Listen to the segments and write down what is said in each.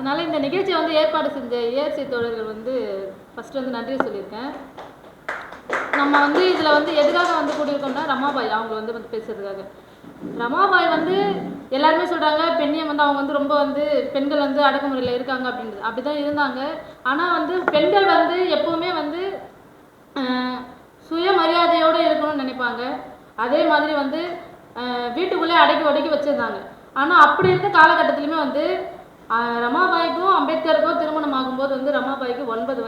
அதனால இந்த நிகழ்ச்சியை வந்து ஏற்பாடு செஞ்ச ஏஆர்சி தோழர்கள் வந்து ஃபஸ்ட்டு வந்து நன்றி சொல்லியிருக்கேன். நம்ம வந்து இதில் வந்து எதுக்காக வந்து கூட்டியிருக்கோம்னா ரமாபாய் அவங்க வந்து பேசுறதுக்காக. ரமாபாய் வந்து எல்லாருமே சொல்கிறாங்க பெண்ணியம் வந்து அவங்க வந்து ரொம்ப வந்து பெண்கள் வந்து அடக்குமுறையில் இருக்காங்க அப்படின்றது. அப்படி தான் இருந்தாங்க. ஆனால் வந்து பெண்கள் வந்து எப்போவுமே வந்து சுயமரியாதையோடு இருக்கணும்னு நினைப்பாங்க. அதே மாதிரி வந்து வீட்டுக்குள்ளே அடக்கி ஒடுக்கி வச்சுருந்தாங்க. ஆனால் அப்படி இருந்த காலகட்டத்திலுமே வந்து ரமாபாய்க்கும் அம்பேத்கருக்கும் திருமணம் ஆகும்போது வந்து ரமாபாய்க்கு 9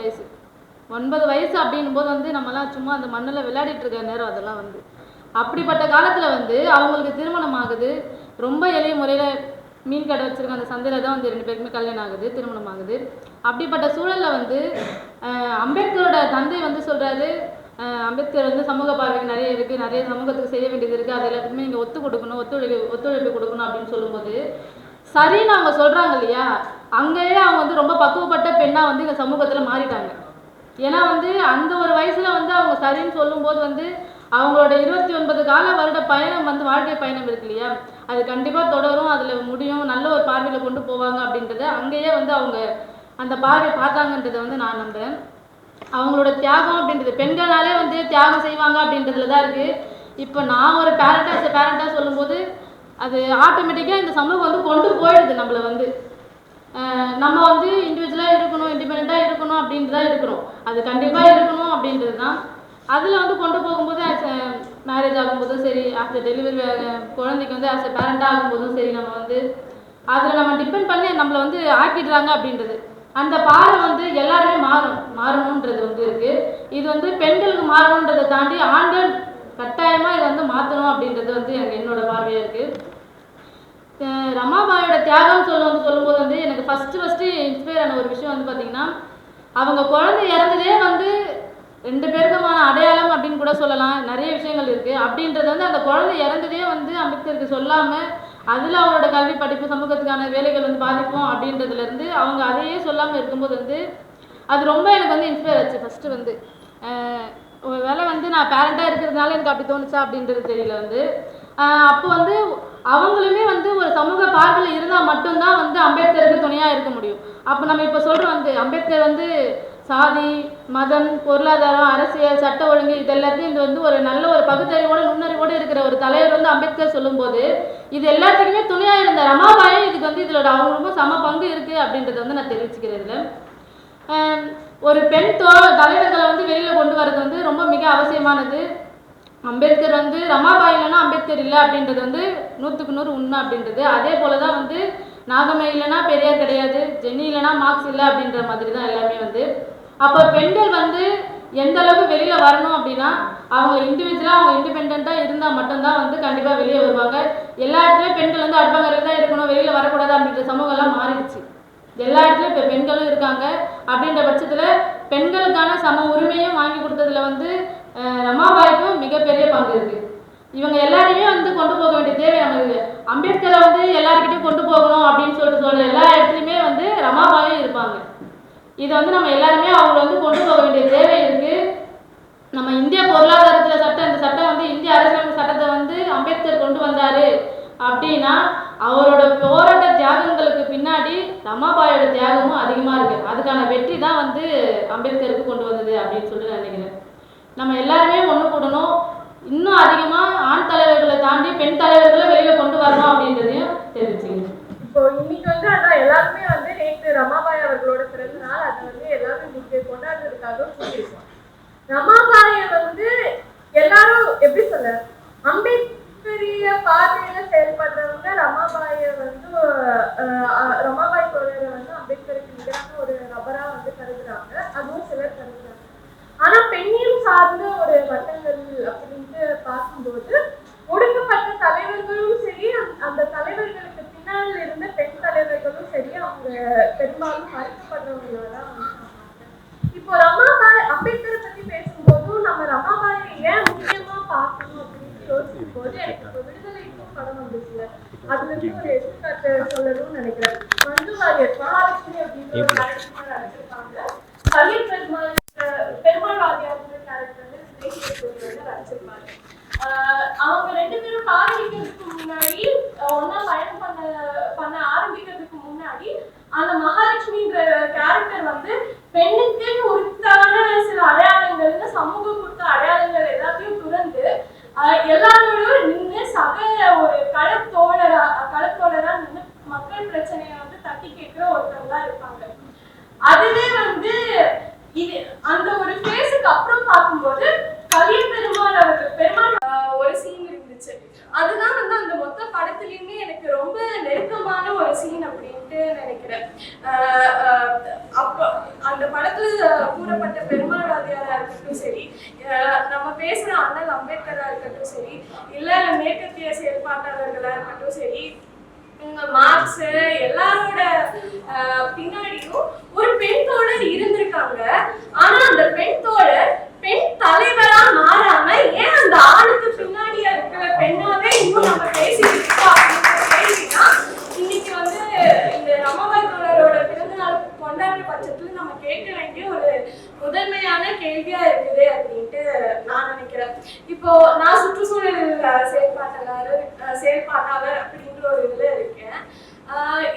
வயசு அப்படின்னும் போது வந்து நம்மலாம் சும்மா அந்த மண்ணில் விளையாடிட்டு இருக்க நேரம் அதெல்லாம் வந்து. அப்படிப்பட்ட காலத்தில் வந்து அவங்களுக்கு திருமணம் ஆகுது. ரொம்ப எளிய முறையில் மீன் கடை வச்சுருக்க அந்த சந்தையில் தான் வந்து 2 பேருக்குமே கல்யாணம் ஆகுது, திருமணம் ஆகுது. அப்படிப்பட்ட சூழலில் வந்து அம்பேத்கரோட தந்தை வந்து சொல்கிறாரு, அம்பேத்கர் வந்து சமூக பார்வைக்கு நிறைய இருக்குது, நிறைய சமூகத்துக்கு செய்ய வேண்டியது இருக்குது, அது எல்லாத்துக்குமே நீங்கள் ஒத்துழைப்பு கொடுக்கணும் அப்படின்னு சொல்லும்போது சரின்னு அவங்க சொல்கிறாங்க இல்லையா, அங்கேயே அவங்க வந்து ரொம்ப பக்குவப்பட்ட பெண்ணாக வந்து இந்த சமூகத்தில் மாறிட்டாங்க. ஏன்னா வந்து அந்த ஒரு வயசில் வந்து அவங்க சரின்னு சொல்லும்போது வந்து அவங்களோட 29 வருட பயணம் வந்து வாழ்க்கை பயணம் இருக்கு இல்லையா, அது கண்டிப்பாக தொடரும், அதில் முடியும், நல்ல ஒரு பார்வையில் கொண்டு போவாங்க அப்படின்றத அங்கேயே வந்து அவங்க அந்த பார்வை பார்த்தாங்கன்றதை வந்து நான் நம்புகிறேன். அவங்களோட தியாகம் அப்படின்றது பெண்களாலே வந்து தியாகம் செய்வாங்க அப்படின்றதுல தான் இருக்குது. இப்போ நான் ஒரு பேரண்டாக சொல்லும்போது அது ஆட்டோமேட்டிக்காக இந்த சமூகம் வந்து கொண்டு போயிடுது. நம்மளை வந்து நம்ம வந்து இண்டிவிஜுவலாக இருக்கணும், இண்டிபெண்ட்டாக இருக்கணும் அப்படின்ட்டு தான் இருக்கிறோம். அது கண்டிப்பாக இருக்கணும் அப்படின்றது தான். அதில் வந்து கொண்டு போகும்போது மேரேஜ் ஆகும்போதும் சரி, ஆஃப்டர் டெலிவரி குழந்தைக்கு வந்து ஆஸ் எ பேரண்டாக ஆகும்போதும் சரி, நம்ம வந்து அதில் நம்ம டிபெண்ட் பண்ணி நம்மளை வந்து ஆக்கிடுறாங்க அப்படின்றது. அந்த பார்வை வந்து எல்லாருமே மாறணுன்றது வந்து இருக்குது. இது வந்து பெண்களுக்கு மாறணுன்றதை தாண்டி ஆண்கள் கட்டாயமாக இதை வந்து மாற்றணும் அப்படின்றது வந்து என்னோட பார்வையாக இருக்குது. ரமாபாயோட தியாகம் சொல்லும்போது வந்து எனக்கு ஃபஸ்ட்டு இன்ஸ்பயர் ஆன ஒரு விஷயம் வந்து பார்த்திங்கன்னா, அவங்க குழந்தை இறந்ததே வந்து 2 பேருக்குமான அடையாளம் அப்படின்னு கூட சொல்லலாம். நிறைய விஷயங்கள் இருக்குது. அப்படின்றது வந்து அந்த குழந்தை இறந்ததே வந்து அம்பேத்கருக்கு சொல்லாமல் அதில் அவரோட கல்வி படிப்பு சமூகத்துக்கான வேலைகள் வந்து பாதிப்போம் அப்படின்றதுலேருந்து அவங்க அதையே சொல்லாமல் இருக்கும்போது வந்து அது ரொம்ப எனக்கு வந்து இன்ஸ்பயர் ஆச்சு. ஃபஸ்ட்டு வந்து ஒரு வேளை வந்து நான் பேரண்டாக இருக்கிறதுனால எனக்கு அப்படி தோணுச்சா அப்படின்றது தெரியல. வந்து அப்போ வந்து அவங்களுமே வந்து ஒரு சமூக பார்வையில் இருந்தால் மட்டும்தான் வந்து அம்பேத்கருக்கு துணையாக இருக்க முடியும். அப்போ நம்ம இப்போ சொல்கிறோம் வந்து அம்பேத்கர் வந்து சாதி, மதம், பொருளாதாரம், அரசியல், சட்ட ஒழுங்கு இது எல்லாத்தையும் இது வந்து ஒரு நல்ல ஒரு பகுத்தறிவோடு நுண்ணறிவோடு இருக்கிற ஒரு தலைவர் வந்து அம்பேத்கர் சொல்லும்போது இது எல்லாத்துக்குமே துணையாக இருந்த ரமாபாயும் இதுக்கு வந்து இதில் அவங்க ரொம்ப சம பங்கு இருக்குது அப்படின்றத வந்து நான் தெரிவிச்சுக்கிறேன். இதில் ஒரு பெண் தலைவர்களை வந்து வெளியில் கொண்டு வரது வந்து ரொம்ப மிக அவசியமானது. அம்பேத்கர் வந்து ரமாபாய் இல்லைன்னா அம்பேத்கர் இல்லை அப்படின்றது வந்து 100க்கு 100 உண்மை அப்படின்றது. அதே போல தான் வந்து நாகம்மை இல்லைன்னா பெரியார் கிடையாது, ஜெனி இல்லைன்னா மார்க்ஸ் இல்லை அப்படின்ற மாதிரி தான் எல்லாமே வந்து. அப்போ பெண்கள் வந்து எந்த அளவுக்கு வெளியில் வரணும் அப்படின்னா அவங்க இண்டிவிஜுவலாக அவங்க இண்டிபெண்ட்டாக இருந்தால் மட்டும்தான் வந்து கண்டிப்பாக வெளியே வருவாங்க. எல்லா இடத்துலையும் பெண்கள் வந்து அடுப்பங்கரையில் தான் இருக்கணும், வெளியில் வரக்கூடாது அப்படின்ற சமூகம்லாம் மாறிடுச்சு. எல்லா இடத்துலையும் இப்போ பெண்களும் இருக்காங்க. அப்படின்ற பட்சத்தில் பெண்களுக்கான சம உரிமையும் வாங்கி கொடுத்ததுல வந்து ரமாபாய்க்கும் மிகப்பெரிய பங்கு இருக்குது. இவங்க எல்லாரையுமே வந்து கொண்டு போக வேண்டிய தேவை நமக்கு. அம்பேத்கரை வந்து எல்லாருக்கிட்டையும் கொண்டு போகணும் அப்படின்னு சொல்கிற எல்லா இடத்துலையுமே வந்து ரமாபாயும் இருப்பாங்க. இதை வந்து நம்ம எல்லாருமே அவங்களை வந்து கொண்டு போக வேண்டிய தேவை இருக்குது. நம்ம இந்திய பொருளாதாரத்தில் இந்த சட்டம் வந்து இந்திய அரசியலமைப்பு சட்டத்தை வந்து அம்பேத்கர் கொண்டு வந்தார் அப்படின்னா அவரோட போராட்ட தியாகங்களுக்கு பின்னாடி ரமாபாயோட தியாகமும் அதிகமாக இருக்குது. அதுக்கான வெற்றி தான் வந்து அம்பேத்கருக்கு கொண்டு வந்தது அப்படின்னு சொல்லிட்டு நான் நினைக்கிறேன். நம்ம எல்லாருமே ஒன்று கூடணும், இன்னும் அதிகமாக ஆண் தலைவர்களை தாண்டி பெண் தலைவர்களை வெளியில் கொண்டு வரணும் அப்படின்றதையும் தெரிவிச்சுக்கணும். இப்போ இன்னைக்கு வந்து அதான் எல்லாருமே வந்து நேற்று ரமாபாய் அவர்களோட பிறந்த நாள், அதை வந்து எல்லாரும் இன்னைக்கு கொண்டாடுறதுக்காக கூட்டியிருக்கோம். ரமாபாயை வந்து எல்லாரும் எப்படி சொல்ல அம்பேத்கரிய பார்வையில செயல்படுறவங்க ரமாபாயை வந்து ரமாபாய் தோழரை வந்து அம்பேத்கருக்கு நிகரான ஒரு நபரா வந்து கருதுறாங்க. அதுவும் சிலர் கருதுறாங்க. ஆனா பெண்ணியம் சார்ந்த ஒரு வட்டங்கள் அப்படின்ட்டு பார்க்கும்போது ஒடுக்கப்பட்ட தலைவர்களும் சரி, அந்த தலைவர்களுக்கு பின்னால் இருந்த பெண் தலைவர்களும் சரி, அவங்க பெரும்பாலும் மறுக்கப்படுறவங்களதான் வந்து இப்போ அம்பேத்கரை பத்தி பேசும்போதும் நம்ம ரமாபாயை ஏன் முக்கியமா பார்க்கணும் அப்படின்னு யோசிக்கும் போது எனக்கு இப்போ விடுதலைக்கும் படம் வந்துச்சுல, அதுல இருந்து ஒரு எடுத்துக்காட்டு சொல்லணும்னு நினைக்கிறேன். மஞ்சு வாரியர் மகாலட்சுமி அப்படின்னு ஒரு கேரக்டர் நடிச்சிருக்காங்க. கலீல் பெருமாள் வாரியாருடைய கேரக்டர் வந்து நடிச்சிருப்பாங்க. அவங்க 2 பேரும் காதலிக்கிறதுக்கு முன்னாடி ஒன்னா பயணம் பண்ண ஆரம்பிக்கிறதுக்கு முன்னாடி அந்த மகாலட்சுமி எல்லாரோடும் நின்று சக ஒரு களத்தோழரா நின்று மக்கள் பிரச்சனையை வந்து தட்டி கேட்கிற ஒருத்தவங்களா இருப்பாங்க. அதுவே வந்து இது அந்த ஒரு ஃபேஸுக்கு அப்புறம் பார்க்கும்போது கலிய பெருமாள் ஒரு சீன் இருந்துச்சு. அதுதான் வந்து அந்த மொத்த படத்துலயுமே எனக்கு ரொம்ப நெருக்கமான ஒரு சீன் அப்படின்ட்டு நினைக்கிறேன். அப்ப அந்த படத்துல கூறப்பட்ட பெருமாள் வாதியாரா இருக்கட்டும் சரி, நம்ம பேசுற அண்ணல் அம்பேத்கரா இருக்கட்டும் சரி, இல்ல மேற்கத்திய செயல்பாட்டாளர்களா இருக்கட்டும் சரி, மார்க்ஸ் எல்லாரோட பின்னாடியும் ஒரு பெண் தோழர் இருந்திருக்காங்க. ஆனா அந்த பெண் தோழர் பெண் தலைவரா மாறாம ஏன் அந்த ஆணுக்கு பின்னாடியா இருக்கிற பெண்ணாவே இன்னும் நம்ம பேசிட்டு இருக்கோம் அப்படின்ற கேள்விதான் இன்னைக்கு வந்து இந்த ரமாபாய் தோழரோட பிறந்த நாள் கொண்டாடுற பட்சத்துல நம்ம கேட்க வேண்டிய ஒரு முதன்மையான கேள்வியா இருக்குது அப்படின்ட்டு நான் நினைக்கிறேன். இப்போ நான் சுற்றுச்சூழல் செயல்பாட்டாளர் அப்படின்ற ஒரு இதுல இருக்கேன்.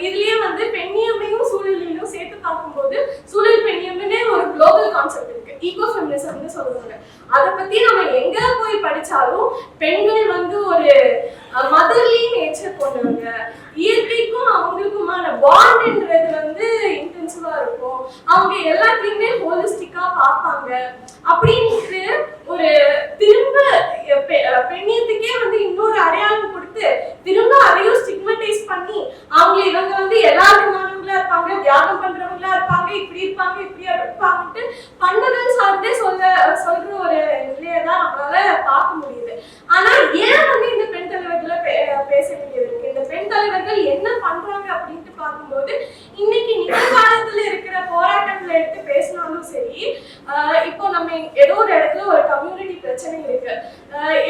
இதுலயே வந்து பெண்ணியமையும் சூழலையும் சேர்த்து பார்க்கும்போது சூழல் பெண்ணியம்னே ஒரு குளோபல் கான்செப்ட் இருக்கு, ஈகோ ஃபெமினிசம்னு சொல்லுவாங்க. அதை பத்தி நம்ம எங்க போய் படிச்சாலும் பெண்கள் வந்து ஒரு மதர்லி நேச்சர் கொண்டவங்க, இயற்கைக்கும் அவங்களுக்குமான பாண்ட்ன்றது வந்து இன்டென்சிவா இருக்கும், அவங்க எல்லாத்தையுமே ஹோலிஸ்டிக்கா பார்ப்பாங்க அப்படின்ட்டு ஒரு திரும்ப பெண்ணியத்துக்கே வந்து இன்னொரு அடையாளம் கொடுத்து திரும்ப அதையும் ஸ்டிக்மடைஸ் பண்ணி அவங்க இவங்க வந்து எல்லாருக்குமானவங்களா இருப்பாங்க, தியாகம் பண்றவங்களா இருப்பாங்க, இப்படி இருப்பாங்க இப்படி இருப்பாங்கட்டு பண்புகள் சார்ந்தே சொல்ற ஒரு நிலையதான் நம்மளால பார்க்க முடியுது. ஆனா ஏன் வந்து இந்த பெண் தலைவர்களை பேச வேண்டியது இருக்கு? இந்த பெண் தலைவர்கள் என்ன பண்றாங்க அப்படின்ட்டு பார்க்கும்போது இன்னைக்கு நிகழ்காலத்துல இருக்கிற போராட்டங்களை எடுத்து பேசினாலும் சரி, இப்போ நம்ம ஏதோ ஒரு இடத்துல ஒரு கம்யூனிட்டி பிரச்சனை இருக்கு,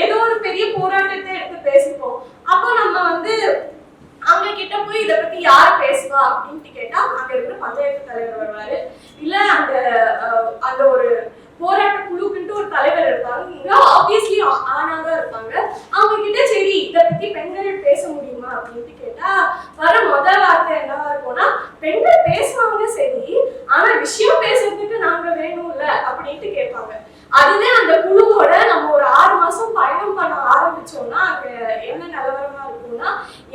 ஏதோ ஒரு பெரிய போராட்டத்தை எடுத்து பேசிப்போம். அப்போ நம்ம வந்து அவங்க கிட்ட போய் இதை பத்தி யார் பேசுவா அப்படின்ட்டு கேட்டா அங்க இருக்கிற பஞ்சாயத்து தலைவர் வருவாரு, இல்ல அந்த ஒரு போராட்ட குழுக்குன்ட்டு ஒரு தலைவர் இருப்பாங்க, இங்க ஆப்வியஸ்லி ஆனாதான் இருப்பாங்க. அவங்க கிட்ட சரி இதை பத்தி பெண்கள் பேச முடியுமா அப்படின்ட்டு கேட்டா வர முதல் வார்த்தை என்னவா இருக்கும்னா, பெண்கள் பேசுவாங்க சரி, ஆனா விஷயம் பேசுறதுக்கு நாங்க வேணும்ல அப்படின்ட்டு கேட்பாங்க. அதுவே அந்த குழுவோட நம்ம ஒரு 6 மாசம் பயணம் பண்ண ஆரம்பிச்சோம்னா அங்க என்ன நிலவரமா இருக்கும்னா,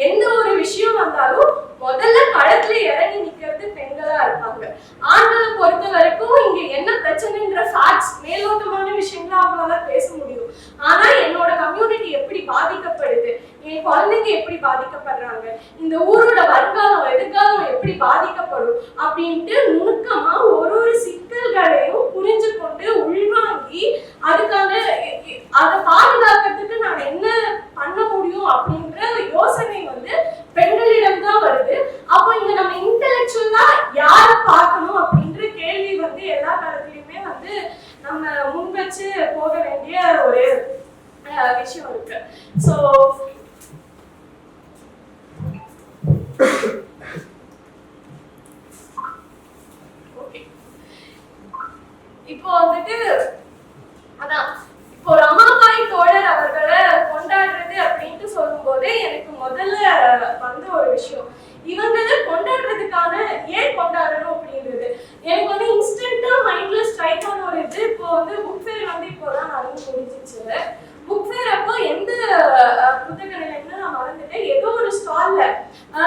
எந்த ஒரு விஷயம் வந்தாலும் முதல்ல களத்துல இறங்கி நிக்கிறது பெண்களா இருப்பாங்க. ஆண்களை பொறுத்த வரைக்கும் இங்க என்ன பிரச்சனைன்ற ஃபேக்ட்ஸ் மேலோட்டமான விஷயங்கள அவங்களால பேச முடியும். ஆனா என்னோட கம்யூனிட்டி எப்படி பாதிக்கப்படுது, என் குழந்தைங்க எப்படி பாதிக்கப்படுறாங்க, இந்த ஊரோட வருங்காலம் எதிர்காலம் எப்படி பாதிக்கப்படும் அப்படின்ட்டு நுணுக்கமா ஒரு சிக்கல்களையும் புரிஞ்சு கொண்டு உள்வாங்கி அதுக்கான அதை பாதுகாக்கிறதுக்கு நான் என்ன பண்ண முடியும் அப்படின்ற யோசனை வந்து பெண்களிடம் தான் வருது. அப்போ இங்க நம்ம இன்டெலெக்சுவலா யார பார்க்கணும் அப்படின்ற கேள்வி வந்து எல்லா காலத்திலயுமே வந்து நம்ம முன் வச்சு போக வேண்டிய ஒரு விஷயம் இருக்கு. ஸோ இப்போ வந்துட்டு அதான் இப்போ ரமாபாய் தோழர் அவர்களை கொண்டாடுறது அப்படின்ட்டு சொல்லும் போதே எனக்கு முதல்ல வந்து ஒரு விஷயம், இவங்களை கொண்டாடுறதுக்கான ஏன் கொண்டாடணும் அப்படின்றது எனக்கு வந்து இன்ஸ்டன்டா மைண்ட்ல ஸ்ட்ரைக் ஆன ஒரு இது. இப்போ வந்து புக் ஃபேர் வந்து இப்போதான் நடந்து முடிஞ்சிச்சு. புக் ஃபேர் அப்போ எந்த புத்தக நிலையம்னு நான் மறந்துட்டேன், ஏதோ ஒரு ஸ்டால்ல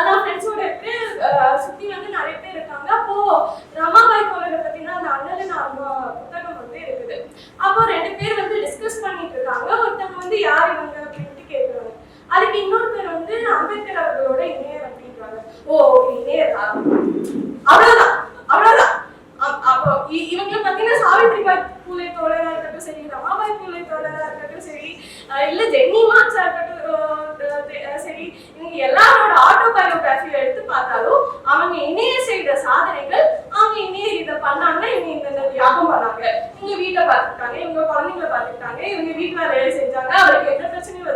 நான் ஃப்ரெண்ட்ஸோட இருக்கு, சுத்தி வந்து நிறைய பேர் இருக்காங்க. அப்போ ரமாபாய் தோழரை பத்தினா அந்த அண்ணன் புத்தகம் வந்து இருக்குது. அப்போ 2 பேர் வந்து டிஸ்கஸ் பண்ணிட்டு இருக்காங்க. ஒருத்தவங்க வந்து யார் இவங்க அப்படின்ட்டு கேட்குறாங்க. அதுக்கு இன்னொருத்தர் வந்து அம்பேத்கர் அவர்களோட இணையர் அப்படின்றாங்க. ஓ இணையரா, அவ்வளவுதான். அப்போ இவங்களை பார்த்தீங்கன்னா சாவித்ரிபாய் பூலே தோழரா இருக்கட்டும் சரி, ரமாபாய் பூலே தோழரா இருக்கட்டும் சரி, இல்ல ஜென்னி மார்க்ஸா இருக்கட்டும் சரி, இவங்க எல்லாரோட ஆட்டோபயோகிராஃபியை எடுத்து பார்த்தாலும் அவங்க இணைய செய்த சாதனைகள், அவங்க இணைய இதை பண்ணாங்கன்னா இவங்க இந்த தியாகம் பண்ணாங்க, இவங்க வீட்டை பார்த்துக்கிட்டாங்க, இவங்க குழந்தைங்களை பார்த்துக்கிட்டாங்க, இவங்க வீட்டுல வேலை செஞ்சாங்க, அவருக்கு எந்த பிரச்சனையும்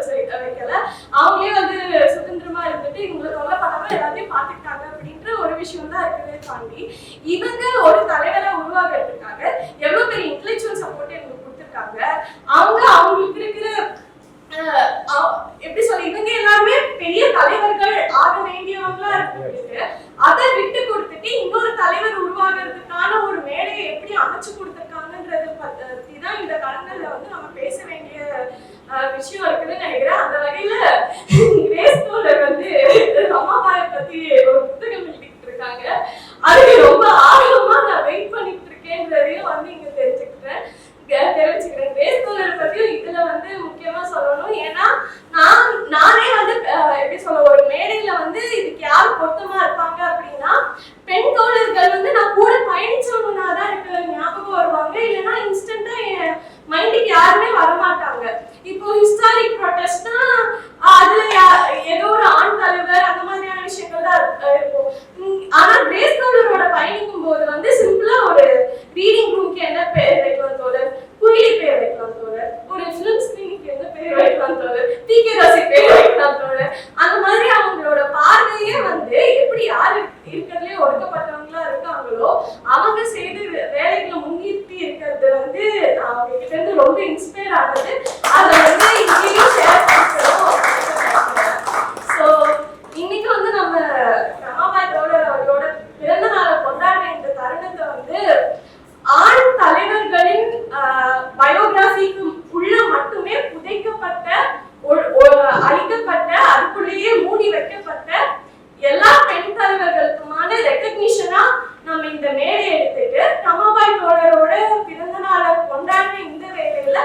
வைக்கல, அவங்களே வந்து சுதந்திரமா இருந்துட்டு இவங்களை தொல்லை பண்ணாம எல்லாத்தையும் பார்த்துக்கிட்டாங்க அப்படின்ற ஒரு விஷயம் தான் இருக்குதே தாண்டி, இவங்க ஒரு தலைவரை உருவாக்குறதுக்காக எவ்வளவு பெரிய இன்டெலெக்சுவல் சப்போர்ட் எங்களுக்கு கொடுத்துருக்காங்க. அவங்களுக்கு இருக்கிற எப்படி சொல்ல, இவங்க எல்லாமே பெரிய தலைவர்கள் ஆக வேண்டியவங்களா இருக்கு. அதை விட்டு கொடுத்துட்டு இன்னொரு தலைவர் உருவாகிறதுக்கான ஒரு மேடையை எப்படி அமைச்சு கொடுத்துருக்காங்கன்றது பத்தி தான் இந்த களங்கள்ல வந்து நம்ம பேச வேண்டிய விஷயம் இருக்குன்னு நினைக்கிறேன். அந்த வகையில கிரேஸ் தோழர் வந்து ரமாபாயை பத்தி ஒரு புத்தகம் எழுதிட்டு இருக்காங்க. அதுக்கு ரொம்ப ஆர்வமா நான் வெயிட் பண்ணிட்டு இருக்கேன்றதையும் வந்து இங்க தெரிஞ்சுக்கிறேன். கிரேஸ் தோழரை பத்தியும் இதுல வந்து முக்கியமா சொல்லணும். ஏன்னா நானே வந்து எப்படி சொல்ல, ஒரு மேடையில வந்து இதுக்கு யார் பொருத்தமா இருப்பாங்க அப்படின்னா பெண் தோழர்கள் வந்து நான் கூட பயணிச்சவங்கன்னா தான் எனக்கு ஞாபகம் வருவாங்க. இல்லைன்னா இன்ஸ்டன்டா என் மைண்டுக்கு யாருமே வரமாட்டாங்க. இப்போ ஹிஸ்டாரிக் ப்ரொடெஸ்ட்னா அதுல ஏதோ ஒரு ஆண் தலைவர் அந்த மாதிரியான விஷயங்கள் தான் இருக்கும். ஆனா கிரேஸ் தோழரோட பயணிக்கும் போது வந்து சிம்பிளா ஒரு ரீடிங் ரூம்க்கு என்ன பேர் வைக்கலாம் தோழர், குயிலி பேர் வைக்கலாம் தோழர், ஒரு ஃபிலிம் ஸ்கிரீனுக்கு என்ன பேர் வைக்கலாம் தோழர், டிகே ராசி பேர் வைக்கலாம் தோழர். அந்த மாதிரி அவங்களோட பார்வையே வந்து எப்படி யார் இருக்கிறதுலே ஒடுக்கப்பட்டவங்களா இருக்காங்களோ அவங்க செய்து வேலைகளை முன்னிறுத்தி இருக்கிறது வந்து அவங்க கிட்ட இருந்து ரொம்ப இன்ஸ்பயர் ஆனது. அதை வந்து இங்கேயும் ஷேர் பண்ணிக்கிறோம். ஸோ இன்னைக்கு வந்து நம்ம ரமாபாய் தோழர் அவர்களோட பிறந்த நாளை கொண்டாடுற இந்த தருணத்தை வந்து ஆண் தலைவர்களின் பயோகிராஃபிக்கு உள்ள மட்டுமே புதைக்கப்பட்ட அழிக்கப்பட்ட அதுக்குள்ளேயே மூடி வைக்கப்பட்ட எல்லா பெண் தலைவர்களுக்குமான ரெகக்னிஷனா நம்ம இந்த மேடை எடுத்துட்டு ரமாபாய் தோழரோட பிறந்த நாளை கொண்டாடுற இந்த வேலையில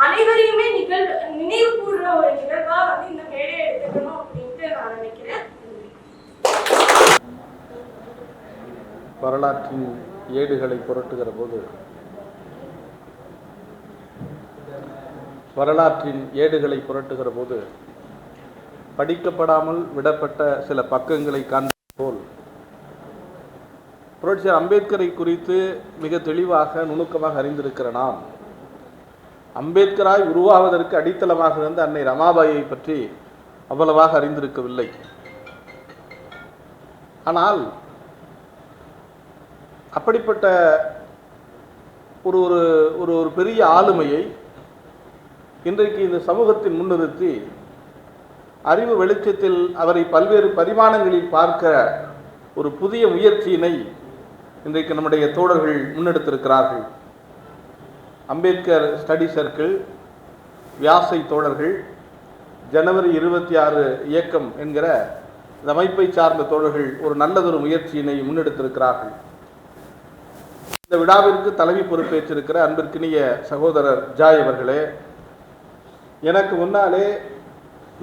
அனைவரையுமே நினைவு கூறுற ஒரு நிகழ்வா வந்து இந்த மேடையை எடுத்துக்கணும் அப்படின்ட்டு நான் நினைக்கிறேன். வரலாற்றின் ஏடுகளை புரட்டுகிற போது படிக்கப்படாமல் விடப்பட்ட சில பக்கங்களை காண்பது போல் புரட்சியாளர் அம்பேத்கரை குறித்து மிக தெளிவாக நுணுக்கமாக அறிந்திருக்கிற நாம் அம்பேத்கராய் உருவாவதற்கு அடித்தளமாக இருந்த அன்னை ரமாபாயை பற்றி அவ்வளவாக அறிந்திருக்கவில்லை. ஆனால் அப்படிப்பட்ட ஒரு ஒரு ஒரு பெரிய ஆளுமையை இன்றைக்கு இந்த சமூகத்தின் முன்னிறுத்தி அறிவு வெளிச்சத்தில் அவரை பல்வேறு பரிமாணங்களில் பார்க்க ஒரு புதிய முயற்சியினை இன்றைக்கு நம்முடைய தோழர்கள் முன்னெடுத்திருக்கிறார்கள். அம்பேத்கர் ஸ்டடி சர்க்கிள், வியாசை தோழர்கள், ஜனவரி 26 இயக்கம் என்கிற இந்த அமைப்பை சார்ந்த தோழர்கள் ஒரு நல்லதொரு முயற்சியினை முன்னெடுத்திருக்கிறார்கள். இந்த விழாவிற்கு தலைமை பொறுப்பேற்றிருக்கிற அன்பிற்கினிய சகோதரர் ஜாய் அவர்களே, எனக்கு முன்னாலே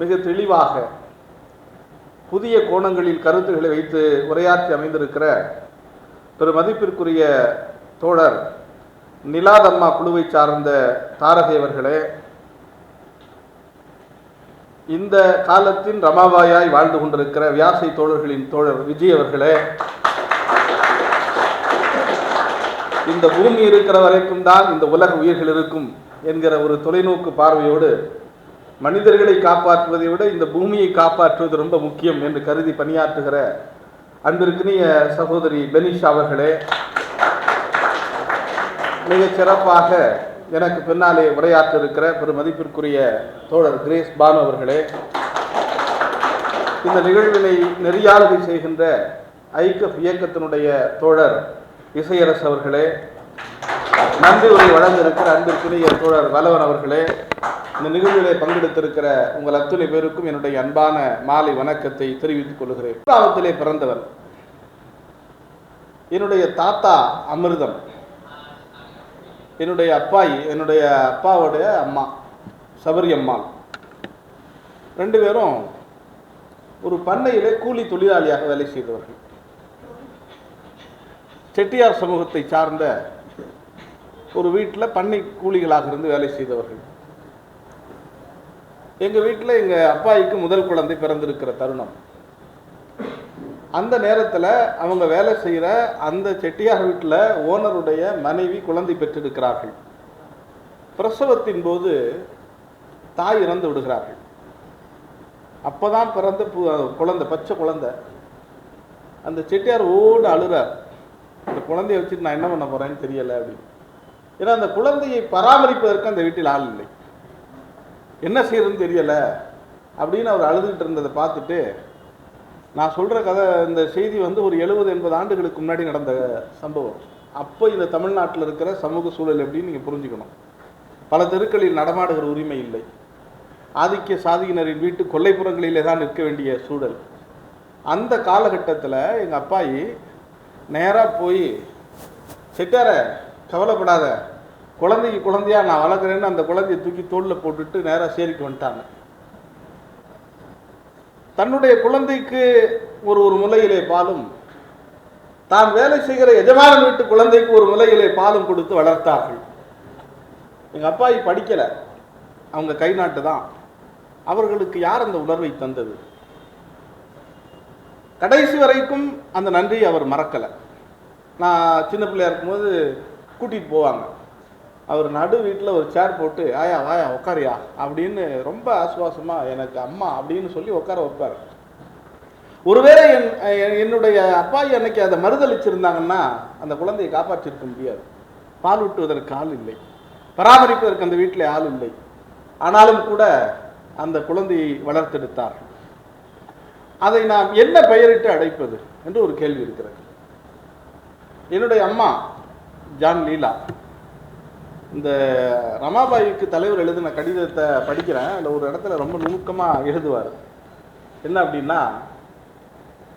மிக தெளிவாக புதிய கோணங்களில் கருத்துக்களை வைத்து உரையாற்றி அமைந்திருக்கிற பெரு மதிப்பிற்குரிய தோழர் நிலாதம்மா குழுவை சார்ந்த தாரகை அவர்களே, இந்த காலத்தின் ரமாபாயாய் வாழ்ந்து கொண்டிருக்கிற வியாசை தோழர்களின் தோழர் விஜய் அவர்களே, இந்த பூமி இருக்கிற வரைக்கும் தான் இந்த உலக உயிர்கள் இருக்கும் என்கிற ஒரு தொலைநோக்கு பார்வையோடு மனிதர்களை காப்பாற்றுவதை விட இந்த பூமியை காப்பாற்றுவது ரொம்ப முக்கியம் என்று கருதி பணியாற்றுகிற அன்பிற்கினிய சகோதரி பெனிஷா அவர்களே, மிக சிறப்பாக எனக்கு பின்னாலே உரையாற்ற இருக்கிற பெரும் மதிப்பிற்குரிய தோழர் கிரேஸ் பானு அவர்களே, இந்த நிகழ்வினை நெறியாளுகை செய்கின்ற ஐக்கப் இயக்கத்தினுடைய தோழர் இசையரசு அவர்களே, நன்றி உரை வழங்க இருக்கிற அன்பிற்குரிய தோழர் வலவன் அவர்களே, இந்த நிகழ்விலே பங்கெடுத்திருக்கிற உங்கள் அத்துணை பேருக்கும் என்னுடைய அன்பான மாலை வணக்கத்தை தெரிவித்துக் கொள்கிறேன். கிராமத்திலே பிறந்தவர். என்னுடைய தாத்தா அமிர்தம், என்னுடைய அப்பாவுடைய அம்மா சபரியம்மாள், ரெண்டு பேரும் ஒரு பண்ணையிலே கூலி தொழிலாளியாக வேலை செய்தவர்கள். செட்டியார் சமூகத்தை சார்ந்த ஒரு வீட்டில் பண்ணை கூலிகளாக இருந்து வேலை செய்தவர்கள். எங்கள் வீட்டில் எங்கள் அப்பாய்க்கு முதல் குழந்தை பிறந்திருக்கிற தருணம். அந்த நேரத்தில் அவங்க வேலை செய்கிற அந்த செட்டியார் வீட்டில் ஓனருடைய மனைவி குழந்தை பெற்றிருக்கிறார்கள். பிரசவத்தின் போது தாய் இறந்து விடுகிறார்கள். அப்போ தான் பிறந்த குழந்தை, பச்சை குழந்தை. அந்த செட்டியார் ஓடு அழுறார், அந்த குழந்தைய வச்சுட்டு நான் என்ன பண்ண போகிறேன்னு தெரியலை அப்படின்னு. ஏன்னா அந்த குழந்தையை பராமரிப்பதற்கு அந்த வீட்டில் ஆள் இல்லை, என்ன செய்யறதுன்னு தெரியலை அப்படின்னு அவர் அழுதுகிட்டு இருந்ததை பார்த்துட்டு, நான் சொல்கிற கதை, இந்த செய்தி வந்து ஒரு 70-80 ஆண்டுகளுக்கு முன்னாடி நடந்த சம்பவம். அப்போ இந்த தமிழ்நாட்டில் இருக்கிற சமூக சூழல் எப்படின்னு நீங்கள் புரிஞ்சுக்கணும். பல தெருக்களில் நடமாடுகிற உரிமை இல்லை. ஆதிக்க சாதியினரின் வீட்டு கொல்லைப்புறங்களிலே தான் நிற்க வேண்டிய சூழல். அந்த காலகட்டத்தில் எங்கள் அப்பாயி நேராக போய், செட்டார கவலைப்படாத, குழந்தைக்கு குழந்தையா நான் வளர்க்குறேன்னு அந்த குழந்தைய தூக்கி தோளில் போட்டுட்டு நேராக சேரிக்கு வந்துட்டாங்க. தன்னுடைய குழந்தைக்கு ஒரு முலையிலே பாலும், தான் வேலை செய்கிற எஜமானன் வீட்டு குழந்தைக்கு ஒரு முலையிலே பாலும் கொடுத்து வளர்த்தார்கள். எங்கள் அப்பாயி படிக்கலை, அவங்க கை நாட்டு தான். அவர்களுக்கு யார் அந்த உணர்வை தந்தது? கடைசி வரைக்கும் அந்த நன்றியை அவர் மறக்கலை. நான் சின்ன பிள்ளையா இருக்கும்போது கூட்டிகிட்டு போவாங்க. அவர் நடு வீட்டில் ஒரு சேர் போட்டு, ஆயா வாயா உட்காரியா அப்படின்னு ரொம்ப ஆசுவாசமாக எனக்கு அம்மா அப்படின்னு சொல்லி உட்கார வைப்பார். ஒருவேளை என்னுடைய அப்பாயி அன்னைக்கு அதை மறுதளிச்சிருந்தாங்கன்னா அந்த குழந்தையை காப்பாற்றிருக்க முடியாது. பால் ஊட்டுவதற்கு ஆள் இல்லை, பராமரிப்பதற்கு அந்த வீட்டில் ஆள் இல்லை. ஆனாலும் கூட அந்த குழந்தையை வளர்த்தெடுத்தார். அதை நாம் என்ன பெயரிட்டு அழைப்பது என்று ஒரு கேள்வி இருக்கிறது. என்னுடைய அம்மா ஜான் லீலா, இந்த ரமாபாய்க்கு தலைவர் எழுதின கடிதத்தை படிக்கிறேன். அதில் ஒரு இடத்துல ரொம்ப நுணுக்கமாக எழுதுவார். என்ன அப்படின்னா,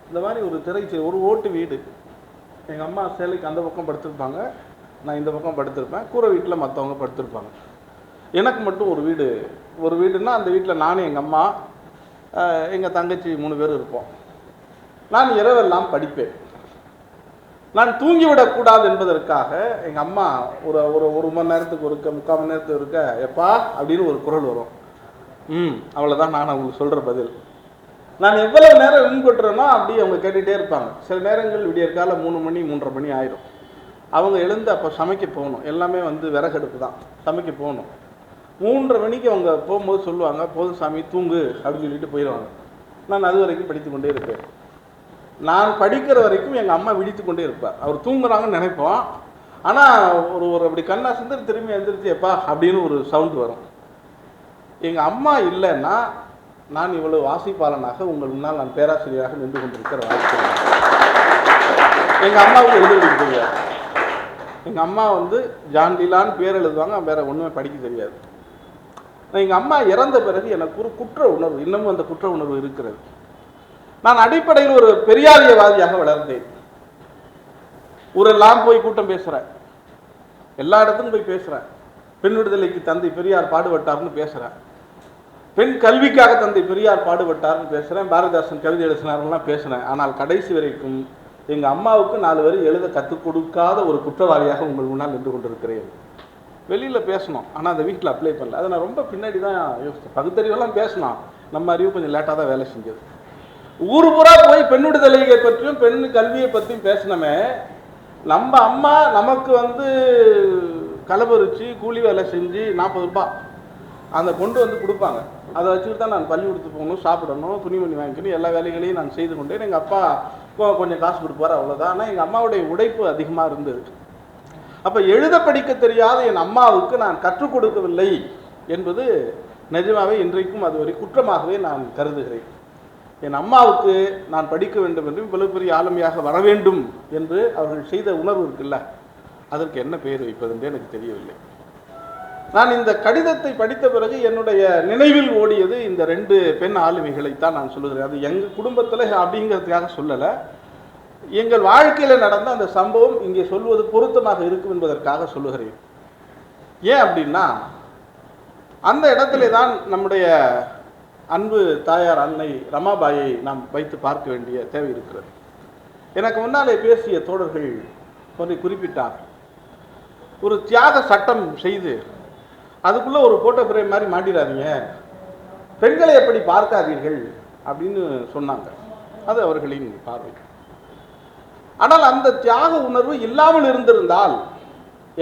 இந்த மாதிரி ஒரு ஒரு ஓட்டு வீடு, எங்கள் அம்மா சேலைக்கு அந்த பக்கம் படுத்திருப்பாங்க, நான் இந்த பக்கம் படுத்திருப்பேன், கூரை வீட்டில் மற்றவங்க படுத்திருப்பாங்க. எனக்கு மட்டும் ஒரு வீடுன்னா அந்த வீட்டில் நானும் எங்கள் அம்மா எங்கள் தங்கச்சி 3 பேர் இருப்போம். நான் இரவெல்லாம் படிப்பேன். நான் தூங்கிவிடக்கூடாது என்பதற்காக எங்கள் அம்மா ஒரு மணி நேரத்துக்கு ஒருக்க, 3/4 மணி நேரத்துக்கு ஒருக்க, எப்பா அப்படின்னு ஒரு குரல் வரும். அவ்வளோதான் நான் அவங்களுக்கு சொல்கிற பதில். நான் எவ்வளவு நேரம் கொட்டுறேனோ அப்படி அவங்க கேட்டுகிட்டே இருப்பாங்க. சில நேரங்கள் விடியற்கால 3 மணி 3:30 மணி ஆயிடும். அவங்க எழுந்து அப்போ சமைக்க போகணும். எல்லாமே விறகடுப்பு தான், சமைக்க போகணும். 3:30 மணிக்கு அவங்க போகும்போது சொல்லுவாங்க, போதும் சாமி தூங்கு அப்படின்னு சொல்லிட்டு போயிடுவாங்க. நான் அது வரைக்கும் படித்து கொண்டே இருப்பேன். நான் படிக்கிற வரைக்கும் எங்கள் அம்மா விழித்து கொண்டே இருப்பார். அவர் தூங்குறாங்கன்னு நினைப்போம். ஆனால் ஒரு அப்படி கண்ணா சிந்தர் திரும்பி எழுந்திரிச்சு எப்பா அப்படின்னு ஒரு சவுண்டு வரும். எங்கள் அம்மா இல்லைன்னா நான் இவ்வளவு வாசிப்பாளனாக உங்கள் முன்னால் நான் பேராசிரியராக நின்று கொண்டிருக்கிற வாய்ப்பு. எங்கள் அம்மாவுக்கு எழுத தெரியாது. எங்கள் அம்மா ஜான் லீலான்னு பேர் எழுதுவாங்க, வேற ஒன்றுமே படிக்க தெரியாது. எங்கள் அம்மா இறந்த பிறகு எனக்கு ஒரு குற்ற உணர்வு, இன்னமும் அந்த குற்ற உணர்வு இருக்கிறது. நான் அடிப்படையில் ஒரு பெரியாரியவாதியாக வளர்ந்தேன். ஊரெல்லாம் போய் கூட்டம் பேசுகிறேன், எல்லா இடத்துக்கும் போய் பேசுகிறேன். பெண் விடுதலைக்கு தந்தை பெரியார் பாடுபட்டார்னு பேசுகிறேன், பெண் கல்விக்காக தந்தை பெரியார் பாடுபட்டார்னு பேசுகிறேன், பாரதிதாசன் கவிதை எழுதினார்லாம் பேசுகிறேன். ஆனால் கடைசி வரைக்கும் எங்கள் அம்மாவுக்கு 4 வரி எழுத கற்றுக் கொடுக்காத ஒரு குற்றவாளியாக உங்கள் முன்னால் நின்று கொண்டிருக்கிறேன். வெளியில் பேசணும், ஆனால் அந்த வீட்டில் அப்ளை பண்ணல. அதை நான் ரொம்ப பின்னாடி தான் யோசித்தேன். பகுத்தறிவெல்லாம் பேசணும், நம்ம அறிவு கொஞ்சம் லேட்டாக தான் வேலை செஞ்சது. ஊர் பூரா போய் பெண் விடுதலையை பற்றியும் பெண் கல்வியை பற்றியும் பேசினமே, நம்ம அம்மா நமக்கு களபறிச்சு கூலி வேலை செஞ்சு 40 ரூபாய் அந்த கொண்டு கொடுப்பாங்க. அதை வச்சுக்கிட்டு தான் நான் பள்ளிக்கூடத்துக்கு போகணும், சாப்பிடணும், துணிமணி வாங்கிக்கணும், எல்லா வேலைகளையும் நான் செய்து கொண்டேன். எங்கள் அப்பா கொஞ்சம் காசு கொடுப்பார், அவ்வளோதான். ஆனால் எங்கள் அம்மாவுடைய உழைப்பு அதிகமாக இருந்தது. அப்போ எழுத படிக்க தெரியாத என் அம்மாவுக்கு நான் கற்றுக் கொடுக்கவில்லை என்பது நிஜமாகவே இன்றைக்கும் அது ஒரு குற்றமாகவே நான் கருதுகிறேன். என் அம்மாவுக்கு நான் படிக்க வேண்டும் என்று இவ்வளவு பெரிய ஆளுமையாக வர வேண்டும் என்று அவர்கள் செய்த உணர்வு இருக்குல்ல, அதற்கு என்ன பெயர் வைப்பது என்று எனக்கு தெரியவில்லை. நான் இந்த கடிதத்தை படித்த பிறகு என்னுடைய நினைவில் ஓடியது இந்த 2 பெண் ஆளுமைகளைத்தான் நான் சொல்லுகிறேன். அது எங்கள் குடும்பத்தில் அப்படிங்கிறதுக்காக சொல்லலை, எங்கள் வாழ்க்கையில் நடந்த அந்த சம்பவம் இங்கே சொல்வது பொருத்தமாக இருக்கும் என்பதற்காக சொல்லுகிறேன். ஏன் அப்படின்னா, அந்த இடத்துல தான் நம்முடைய அன்பு தாயார் அன்னை ரமாபாயை நாம் வைத்து பார்க்க வேண்டிய தேவை இருக்கிறது. எனக்கு முன்னாலே பேசிய தோழர்கள் ஒன்றை குறிப்பிட்டார். ஒரு தியாக சட்டம் செய்து அதுக்குள்ளே ஒரு ஃபோட்டோ ஃப்ரேம் மாதிரி மாட்டிடாதீங்க, பெண்களை எப்படி பார்க்காதீர்கள் அப்படின்னு சொன்னாங்க. அது அவர்களின் பார்வை. ஆனால் அந்த தியாக உணர்வு இல்லாமல் இருந்திருந்தால்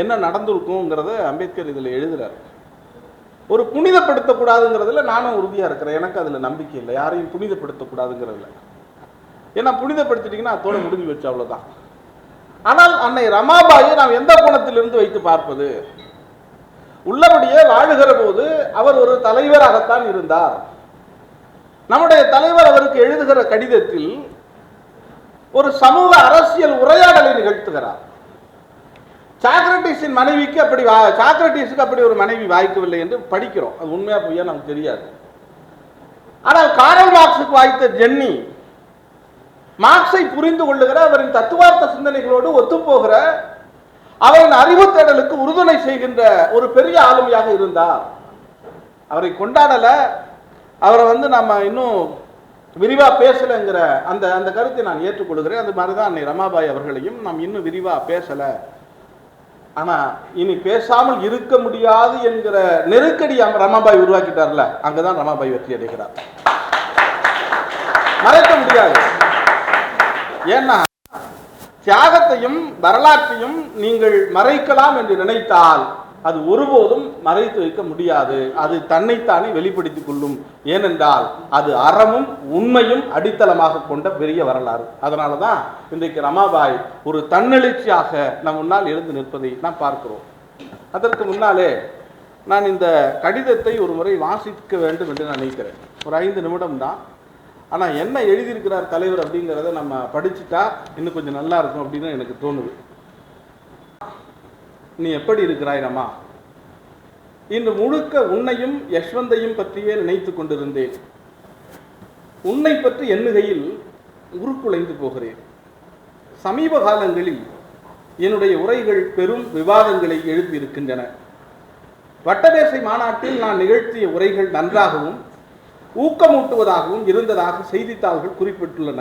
என்ன நடந்திருக்குங்கிறத அம்பேத்கர் இதில் எழுதுகிறார். ஒரு புனிதப்படுத்தக்கூடாதுங்கிறதுல நானும் உறுதியாக இருக்கிறேன். எனக்கு அதில் நம்பிக்கை இல்லை, யாரையும் புனிதப்படுத்தக்கூடாதுங்கிறதுல. ஏன்னா புனிதப்படுத்திட்டீங்கன்னா அதோட முடிஞ்சு வச்சு, அவ்வளோதான். ஆனால் அன்னை ரமாபாயை நாம் எந்த கோணத்திலிருந்து வைத்து பார்ப்பது? உள்ளபடியே வாழுகிற போது அவர் ஒரு தலைவராகத்தான் இருந்தார். நம்முடைய தலைவர் அவருக்கு எழுதுகிற கடிதத்தில் ஒரு சமூக அரசியல் உரையாடலை நிகழ்த்துகிறார். சாக்ரட்டிஸின் மனைவிக்கு அப்படி சாக்ரட்டிஸுக்கு அப்படி ஒரு மனைவி வாய்க்கவில்லை என்று படிக்கிறோம். அது உண்மையா பொய்யா நமக்கு தெரியாது. ஆனால் காரல் மார்க்ஸுக்கு வாய்த்த ஜென்னி, மார்க்ஸை புரிந்து கொள்ளுகிற, அவரின் தத்துவார்த்த சிந்தனைகளோடு ஒத்துப்போகிற, அவரின் அறிவு தேடலுக்கு உறுதுணை செய்கின்ற ஒரு பெரிய ஆளுமையாக இருந்தார். அவரை கொண்டாடல, அவரை நம்ம இன்னும் விரிவா பேசலைங்கிற அந்த அந்த கருத்தை நான் ஏற்றுக்கொள்கிறேன். அது மாதிரிதான் அன்னை ரமாபாய் அவர்களையும் நாம் இன்னும் விரிவா பேசல, ஆனா இனி பேசாமல் இருக்க முடியாது என்கிற நெருக்கடி ரமாபாய் உருவாக்கிட்டார்ல, அங்கதான் ரமாபாய் வெற்றி அடைகிறார். மறைக்க முடியாது. ஏன்னா தியாகத்தையும் வரலாற்றையும் நீங்கள் மறைக்கலாம் என்று நினைத்தால் அது ஒருபோதும் மறைத்து வைக்க முடியாது. அது தன்னைத்தானே வெளிப்படுத்திக் கொள்ளும். ஏனென்றால் அது அறமும் உண்மையும் அடித்தளமாக கொண்ட பெரிய வரலாறு. அதனாலதான் இன்றைக்கு ரமாபாய் ஒரு தன்னெழுச்சியாக நம் முன்னால் எழுந்து நிற்பதை நாம் பார்க்கிறோம். அதற்கு முன்னாலே நான் இந்த கடிதத்தை ஒரு முறை வாசிக்க வேண்டும் என்று நான் நினைக்கிறேன். ஒரு 5 நிமிடம் தான். ஆனால் என்ன எழுதியிருக்கிறார் தலைவர் அப்படிங்கிறத நம்ம படிச்சுட்டா இன்னும் கொஞ்சம் நல்லா இருக்கும் அப்படின்னு எனக்கு தோணுது. நீ எப்படி இருக்கிறாய் ரமா? இன்று முழுக்க உன்னையும் யஷ்வந்தையும் பற்றியே நினைத்து கொண்டிருந்தேன். உன்னை பற்றி எண்ணுகையில் உருக்குலைந்து போகிறேன். சமீப காலங்களில் என்னுடைய உரைகள் பெரும் விவாதங்களை எழுப்பியிருக்கின்றன. வட்டமேசை மாநாட்டில் நான் நிகழ்த்திய உரைகள் நன்றாகவும் ஊக்கமூட்டுவதாகவும் இருந்ததாக செய்தித்தாள்கள் குறிப்பிட்டுள்ளன.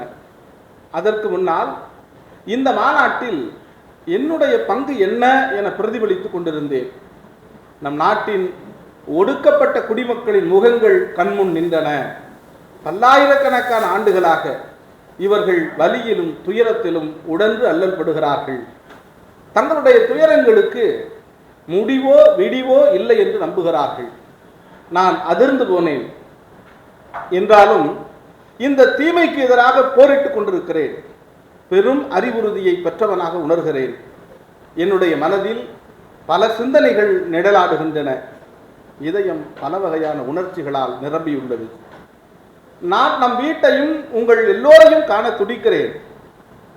அதற்கு முன்னால் இந்த மாநாட்டில் என்னுடைய பங்கு என்ன என பிரதிபலித்துக் கொண்டிருந்தேன். நம் நாட்டின் ஒடுக்கப்பட்ட குடிமக்களின் முகங்கள் கண்முன் நின்றன. பல்லாயிரக்கணக்கான ஆண்டுகளாக இவர்கள் வலியிலும் துயரத்திலும் உடன்று அல்லல்படுகிறார்கள். தங்களுடைய துயரங்களுக்கு முடிவோ விடிவோ இல்லை என்று நம்புகிறார்கள். நான் அதிர்ந்து போனேன். என்றாலும் இந்த தீமைக்கு எதிராக போரிட்டுக் கொண்டிருக்கிறேன். பெரும் அறிவுறுதியை பெற்றவனாக உணர்கிறேன். என்னுடைய மனதில் பல சிந்தனைகள் நிழலாடுகின்றன. இதயம் பல வகையான உணர்ச்சிகளால் நிரம்பியுள்ளது. நான் நம் வீட்டையும் உங்கள் எல்லோரையும் காண துடிக்கிறேன்.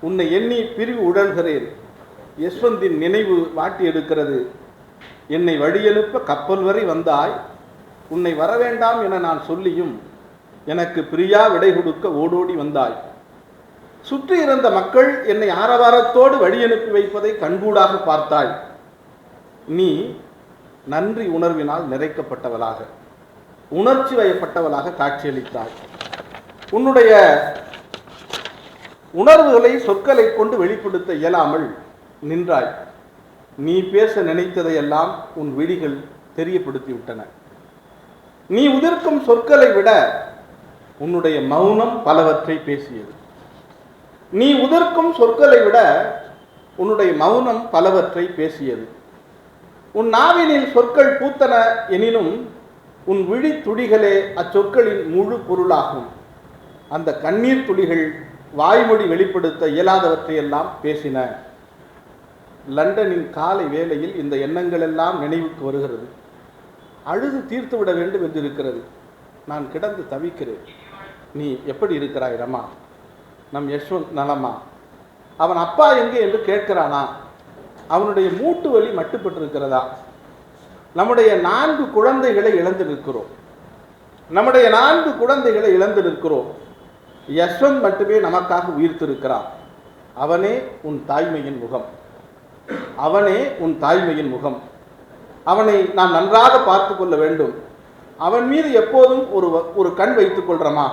உன்னை எண்ணி பிரிவு உழல்கிறேன். யஷ்வந்தின் நினைவு வாட்டி எடுக்கிறது. என்னை வழியெழுப்ப கப்பல் வரை வந்தாய். உன்னை வரவேண்டாம் என நான் சொல்லியும் எனக்கு பிரியா விடை கொடுக்க ஓடோடி வந்தாய். சுற்றி இருந்த மக்கள் என்னை ஆரவாரத்தோடு வழியனுப்பி வைப்பதை கண்கூடாக பார்த்தாய். நீ நன்றி உணர்வினால் நிறைக்கப்பட்டவளாக, உணர்ச்சி வயப்பட்டவளாக காட்சியளித்தாய். உன்னுடைய உணர்வுகளை சொற்களை கொண்டு வெளிப்படுத்த இயலாமல் நின்றாய். நீ பேச நினைத்ததையெல்லாம் உன் விழிகள் தெரியப்படுத்திவிட்டன. நீ உதிர்க்கும் சொற்களை விட உன்னுடைய மௌனம் பலவற்றை பேசியது. நீ உதிர்க்கும் சொற்களை விட உன்னுடைய மௌனம் பலவற்றை பேசியது. உன் நாவினில் சொற்கள் பூத்தன எனினும் உன் விழி துளிகளே அச்சொற்களின் முழு பொருளாகும். அந்த கண்ணீர் துளிகள் வாய்மொழி வெளிப்படுத்த இயலாதவற்றையெல்லாம் பேசின. லண்டனின் காலை வேளையில் இந்த எண்ணங்கள் எல்லாம் நினைவுக்கு வருகிறது. அழுது தீர்த்து விட வேண்டும் என்று இருக்கிறது. நான் கிடந்து தவிக்கிறேன். நீ எப்படி இருக்கிறாய் ரமா? நம் யஷ்வந்த் நலமா? அவன் அப்பா எங்கே என்று கேட்கிறானா? அவனுடைய மூட்டு வலி மட்டுப்பட்டிருக்கிறதா? நம்முடைய 4 குழந்தைகளை இழந்து நிற்கிறோம். நம்முடைய 4 குழந்தைகளை இழந்து நிற்கிறோம். யஷ்வந்த் மட்டுமே நமக்காக உயிர்த்திருக்கிறான். அவனே உன் தாய்மையின் முகம். அவனே உன் தாய்மையின் முகம். அவனை நாம் நன்றாக பார்த்து கொள்ள வேண்டும். அவன் மீது எப்போதும் ஒரு கண் வைத்துக் கொள்றோமா?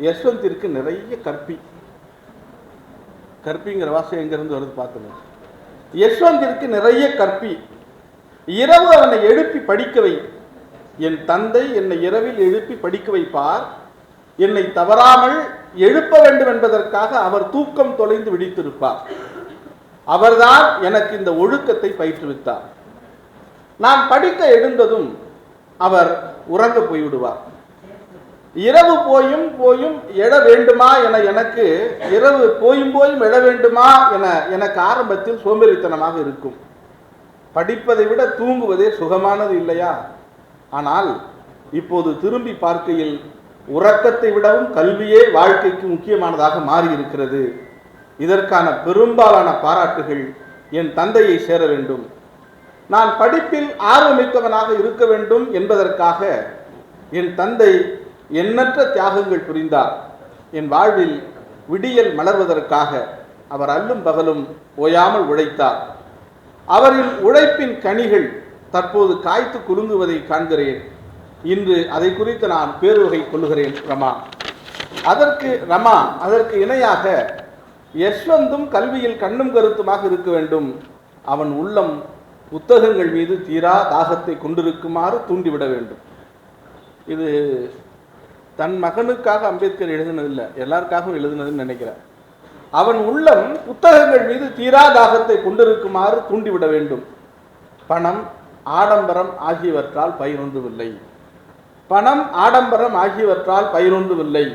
யஷ்வந்திற்கு நிறைய கற்பிங்கிற வாசம் எங்கிருந்து வருது பார்த்துங்க. யஷ்வந்திற்கு நிறைய கற்பி. இரவு அவனை எழுப்பி படிக்க வை. என் தந்தை என்னை இரவில் எழுப்பி படிக்க வைப்பார். என்னை தவறாமல் எழுப்ப வேண்டும் என்பதற்காக அவர் தூக்கம் தொலைந்து விழித்திருப்பார். அவர்தான் எனக்கு இந்த ஒழுக்கத்தை பயிற்றுவித்தார். நான் படிக்க எழுந்ததும் அவர் உறங்க போய்விடுவார். இரவு போயும் எழ வேண்டுமா என எனக்கு இரவு போயும் எழ வேண்டுமா என எனக்கு ஆரம்பத்தில் சோம்பேறித்தனமாக இருக்கும். படிப்பதை விட தூங்குவதே சுகமானது இல்லையா? ஆனால் இப்போது திரும்பி பார்க்கையில் உறக்கத்தை விடவும் கல்வியே வாழ்க்கைக்கு முக்கியமானதாக மாறி இருக்கிறது. இதற்கான பெரும்பாலான பாராட்டுகள் என் தந்தையை சேர வேண்டும், நான் படிப்பில் ஆர்வமிக்கவனாக இருக்க வேண்டும் என்பதற்காக என் தந்தை எண்ணற்ற தியாகங்கள் புரிந்தார். என் வாழ்வில் விடியல் மலர்வதற்காக அவர் அல்லும் பகலும் ஓயாமல் உழைத்தார். அவரின் உழைப்பின் கனிகள் தற்போது காய்த்து குலுங்குவதை காண்கிறேன். இன்று அதை குறித்து நான் பேருவகை கொள்ளுகிறேன் ரமா. அதற்கு இணையாக யஷ்வந்தும் கல்வியில் கண்ணும் கருத்துமாக இருக்க வேண்டும். அவன் உள்ளம் புத்தகங்கள் மீது தீரா தாகத்தை கொண்டிருக்குமாறு தூண்டிவிட வேண்டும். இது தன் மகனுக்காக அம்பேத்கர் எழுதினதில்லை, எல்லாருக்காகவும் எழுதினதுன்னு நினைக்கிறேன். அவன் உள்ளம் புத்தகங்கள் மீது தீரா தாகத்தை கொண்டிருக்குமாறு தூண்டிவிட வேண்டும். பணம் ஆடம்பரம் ஆகியவற்றால் பயனொன்றுமில்லை. பணம் ஆடம்பரம் ஆகியவற்றால் பயனொன்றுமில்லை.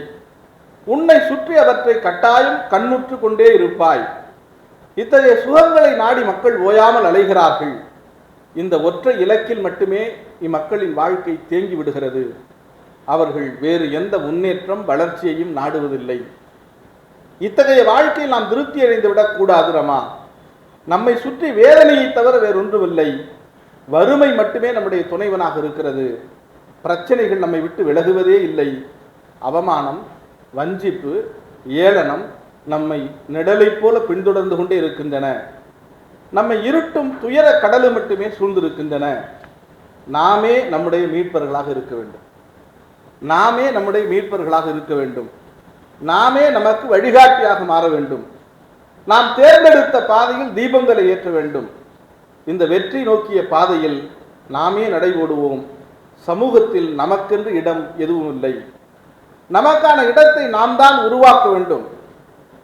உன்னை சுற்றி அவற்றை கட்டாயம் கண்ணுற்று கொண்டே இருப்பாய். இத்தகைய சுகங்களை நாடி மக்கள் ஓயாமல் அலைகிறார்கள். இந்த ஒற்றை இலக்கில் மட்டுமே இம்மக்களின் வாழ்க்கை தேங்கி விடுகிறது. அவர்கள் வேறு எந்த முன்னேற்றம் வளர்ச்சியையும் நாடுவதில்லை. இத்தகைய வாழ்க்கையில் நாம் திருப்தி அடைந்து விடக்கூடாது ரமா. நம்மை சுற்றி வேதனையை தவிர வேறொன்றுமில்லை. வறுமை மட்டுமே நம்முடைய துணைவனாக இருக்கிறது. பிரச்சனைகள் நம்மை விட்டு விலகுவதே இல்லை. அவமானம், வஞ்சிப்பு, ஏளனம் நம்மை நிழலை போல பின்தொடர்ந்து கொண்டே இருக்கின்றன. நம்மை இருட்டும் துயர கடலும் மட்டுமே சூழ்ந்திருக்கின்றன. நாமே நம்முடைய மீட்பர்களாக இருக்க வேண்டும். நாமே நம்முடைய மீட்பர்களாக இருக்க வேண்டும். நாமே நமக்கு வழிகாட்டியாக மாற வேண்டும். நாம் தேர்ந்தெடுத்த பாதையில் தீபங்களை ஏற்ற வேண்டும். இந்த வெற்றி நோக்கிய பாதையில் நாமே நடைபோடுவோம். சமூகத்தில் நமக்கென்று இடம் எதுவும் இல்லை. நமக்கான இடத்தை நாம் தான் உருவாக்க வேண்டும்.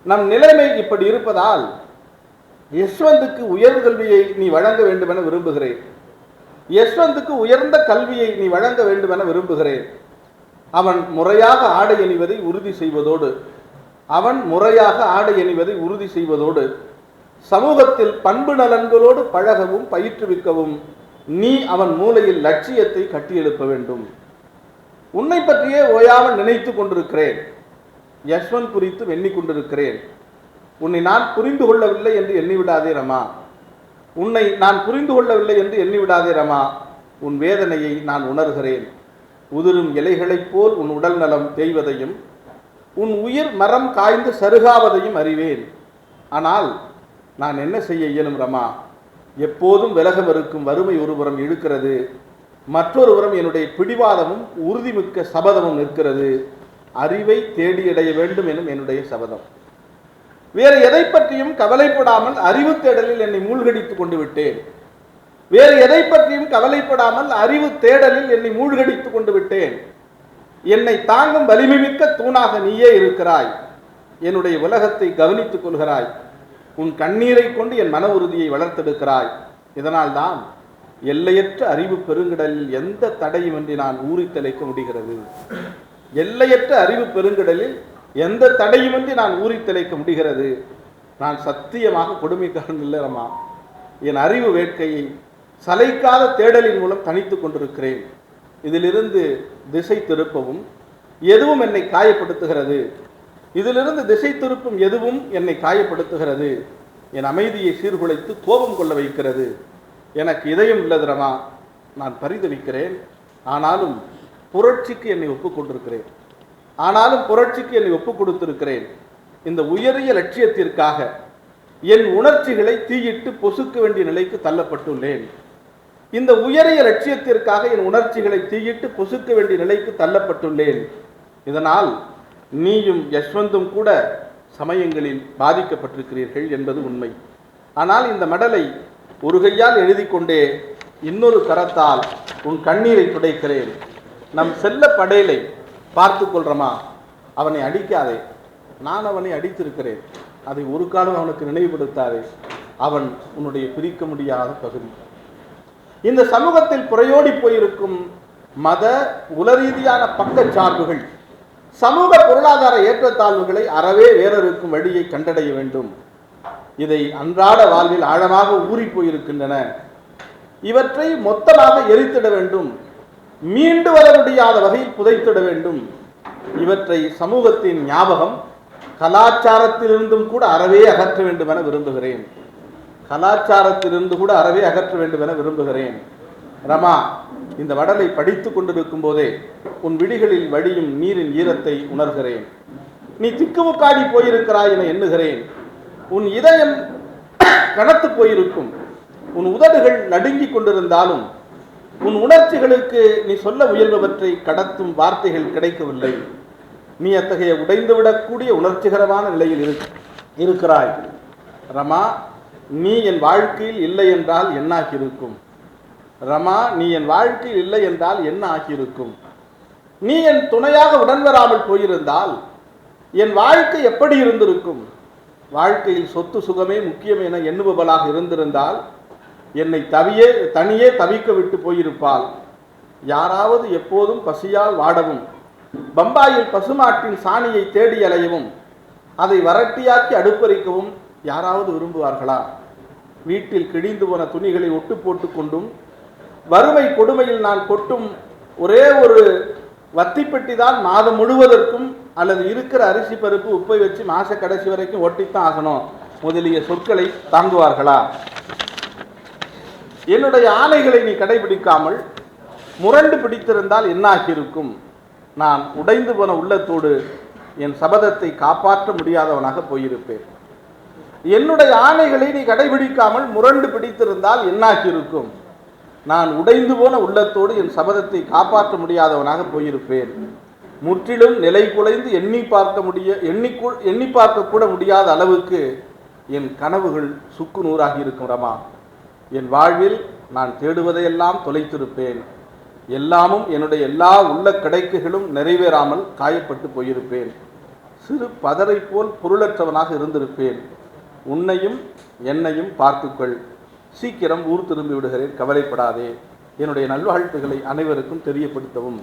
நம் நிலைமை இப்படி இருப்பதால் யஷ்வந்துக்கு உயர் கல்வியை நீ வழங்க வேண்டும் என விரும்புகிறேன். யஷ்வந்துக்கு உயர்ந்த கல்வியை நீ வழங்க வேண்டும் என விரும்புகிறேன். அவன் முறையாக ஆடை அணிவதை உறுதி செய்வதோடு சமூகத்தில் பண்பு நலன்களோடு பழகவும் பயிற்றுவிக்கவும் நீ அவன் மூளையில் லட்சியத்தை கட்டியெழுப்ப வேண்டும். உன்னை பற்றியே ஓயாமல் நினைத்து கொண்டிருக்கிறேன். யஷ்வந்த் குறித்து எண்ணிக்கொண்டிருக்கிறேன். உன்னை நான் புரிந்து கொள்ளவில்லை என்று எண்ணிவிடாதே ரமா. உன்னை நான் புரிந்து கொள்ளவில்லை என்று எண்ணிவிடாதே ரமா. உன் வேதனையை நான் உணர்கிறேன். உதிரும் இலைகளைப் போல் உன் உடல் நலம் தேய்வதையும் உன் உயிர் மரம் காய்ந்து சருகாவதையும் அறிவேன். ஆனால் நான் என்ன செய்ய இயலும் ரமா? எப்போதும் விலகம் இருக்கும் வறுமை ஒருபுறம் இழுக்கிறது, மற்றொருபுறம் என்னுடைய பிடிவாதமும் உறுதிமிக்க சபதமும் நிற்கிறது. அறிவை தேடியடைய வேண்டும் எனும் என்னுடைய சபதம். வேறு எதை பற்றியும் கவலைப்படாமல் அறிவு தேடலில் என்னை மூழ்கடித்து கொண்டு விட்டேன். என்னை தாங்கும் வலிமைமிக்க தூணாக நீயே இருக்கிறாய். என்னுடைய உலகத்தை கவனித்துக் கொள்கிறாய். உன் கண்ணீரை கொண்டு என் மன உறுதியை வளர்த்தெடுக்கிறாய். இதனால் தான் எல்லையற்ற அறிவு பெருங்கடலில் எந்த தடையுமின்றி நான் ஊறி திளைக்க முடிகிறது. எல்லையற்ற அறிவு பெருங்கடலில் எந்த தடையுமின்றி நான் ஊறி திளைக்க முடிகிறது. நான் சத்தியமாக கொடுமைக்காரன் இல்லைரமா. என் அறிவு வேட்கையை சளைக்காத தேடலின் மூலம் தனித்து கொண்டிருக்கிறேன். இதிலிருந்து திசை திருப்பவும் எதுவும் என்னை காயப்படுத்துகிறது. என் அமைதியை சீர்குலைத்து கோபம் கொள்ள வைக்கிறது. எனக்கு இதயம் இல்லதுரமா. நான் பரிதவிக்கிறேன். ஆனாலும் புரட்சிக்கு என்னை ஒப்புக் கொடுத்திருக்கிறேன். இந்த உயரிய லட்சியத்திற்காக என் உணர்ச்சிகளை தீயிட்டு பொசுக்க வேண்டிய நிலைக்கு தள்ளப்பட்டுள்ளேன். இதனால் நீயும் யஷ்வந்தும் கூட சமயங்களில் பாதிக்கப்பட்டிருக்கிறீர்கள் என்பது உண்மை. ஆனால் இந்த மடலை ஒரு கையால் எழுதி கொண்டே இன்னொரு கரத்தால் உன் கண்ணீரை துடைக்கிறேன். நம் செல்ல படையலை பார்த்து கொள்றமா. அவனை அடிக்காதே. நான் அவனை அடித்திருக்கிறேன். அதை ஒரு காலம் அவனுக்கு நினைவுபடுத்தாதே. அவன் உன்னுடைய பிரிக்க முடியாத பகுதி. இந்த சமூகத்தில் புறையோடி போயிருக்கும் மத உலரீதியான பக்கச்சார்புகள், சமூக பொருளாதார ஏற்றத்தாழ்வுகளை அறவே வேறறுக்கும் வழியை கண்டடைய வேண்டும். இதை அன்றாட வாழ்வில் ஆழமாக ஊறி போயிருக்கின்றன. இவற்றை மொத்தமாக எரித்திட வேண்டும். மீண்டு வர முடியாத வகையில் புதைத்திட வேண்டும். இவற்றை சமூகத்தின் ஞாபகம், கலாச்சாரத்திலிருந்தும் கூட அறவே அகற்ற வேண்டும் என விரும்புகிறேன். கலாச்சாரத்திலிருந்து கூட அறவே அகற்ற வேண்டும் என விரும்புகிறேன். ரமா, இந்த வடலை படித்து கொண்டிருக்கும் போதே உன் விழிகளில் வடியும் நீரின் ஈரத்தை உணர்கிறேன். நீ திக்குமுக்காடி போயிருக்கிறாய் என எண்ணுகிறேன். உன் இதயம் கனத்து போயிருக்கும். உன் உதடுகள் நடுங்கிக் கொண்டிருந்தாலும் உன் உணர்ச்சிகளுக்கு நீ சொல்ல முயல்பவற்றை கடத்தும் வார்த்தைகள் கிடைக்கவில்லை. நீ அத்தகைய உடைந்துவிடக்கூடிய உணர்ச்சிகரமான நிலையில் இருக்கிறாய். ரமா, நீ என் வாழ்க்கையில் இல்லை என்றால் என்ன ஆகியிருக்கும்? ரமா, நீ என் வாழ்க்கையில் இல்லை என்றால் என்ன ஆகியிருக்கும்? நீ என் துணையாக உடன்வராமல் போயிருந்தால் என் வாழ்க்கை எப்படி இருந்திருக்கும்? வாழ்க்கையில் சொத்து சுகமே முக்கியம் என எண்ணுபவளாக இருந்திருந்தால் என்னை தனியே தவிக்க விட்டு போயிருப்பாள். யாராவது எப்போதும் பசியால் வாடவும் பம்பாயில் பசுமாட்டின் சாணியை தேடி அலையவும் அதை வறட்டியாக்கி அடுப்பறிக்கவும் யாராவது விரும்புவார்களா? வீட்டில் கிழிந்து போன துணிகளை ஒட்டு போட்டு கொண்டும் வறுமை கொடுமையில் நான் கொட்டும் ஒரே ஒரு வத்திப்பெட்டி தான் மாதம் முழுவதற்கும் அல்லது இருக்கிற அரிசி பருப்பு உப்பை வச்சு மாச கடைசி வரைக்கும் ஒட்டித்தான் ஆகணும் முதலிய சொற்களை தாங்குவார்களா? என்னுடைய ஆணைகளை நீ கடைபிடிக்காமல் முரண்டு பிடித்திருந்தால் என்னாகியிருக்கும்? நான் உடைந்து போன உள்ளத்தோடு என் சபதத்தை காப்பாற்ற முடியாதவனாக போயிருப்பேன். என்னுடைய ஆணைகளை நீ கடைபிடிக்காமல் முரண்டு பிடித்திருந்தால் என்னாகியிருக்கும்? நான் உடைந்து போன உள்ளத்தோடு என் சபதத்தை காப்பாற்ற முடியாதவனாக போயிருப்பேன். முற்றிலும் நிலை குலைந்து எண்ணி பார்க்க கூட முடியாத அளவுக்கு என் கனவுகள் சுக்கு நூறாகி இருக்கும். ரமா, என் வாழ்வில் நான் தேடுவதையெல்லாம் தொலைத்திருப்பேன். எல்லாமும் என்னுடைய எல்லா உள்ள கிடைக்குகளும் நிறைவேறாமல் காயப்பட்டு போயிருப்பேன். சிறு பதரை போல் பொருளற்றவனாக இருந்திருப்பேன். உன்னையும் என்னையும் பார்த்துக்கொள். சீக்கிரம் ஊர் திரும்பி விடுகிறேன், கவலைப்படாதே. என்னுடைய நல்வாழ்த்துக்களை அனைவருக்கும் தெரியப்படுத்தவும்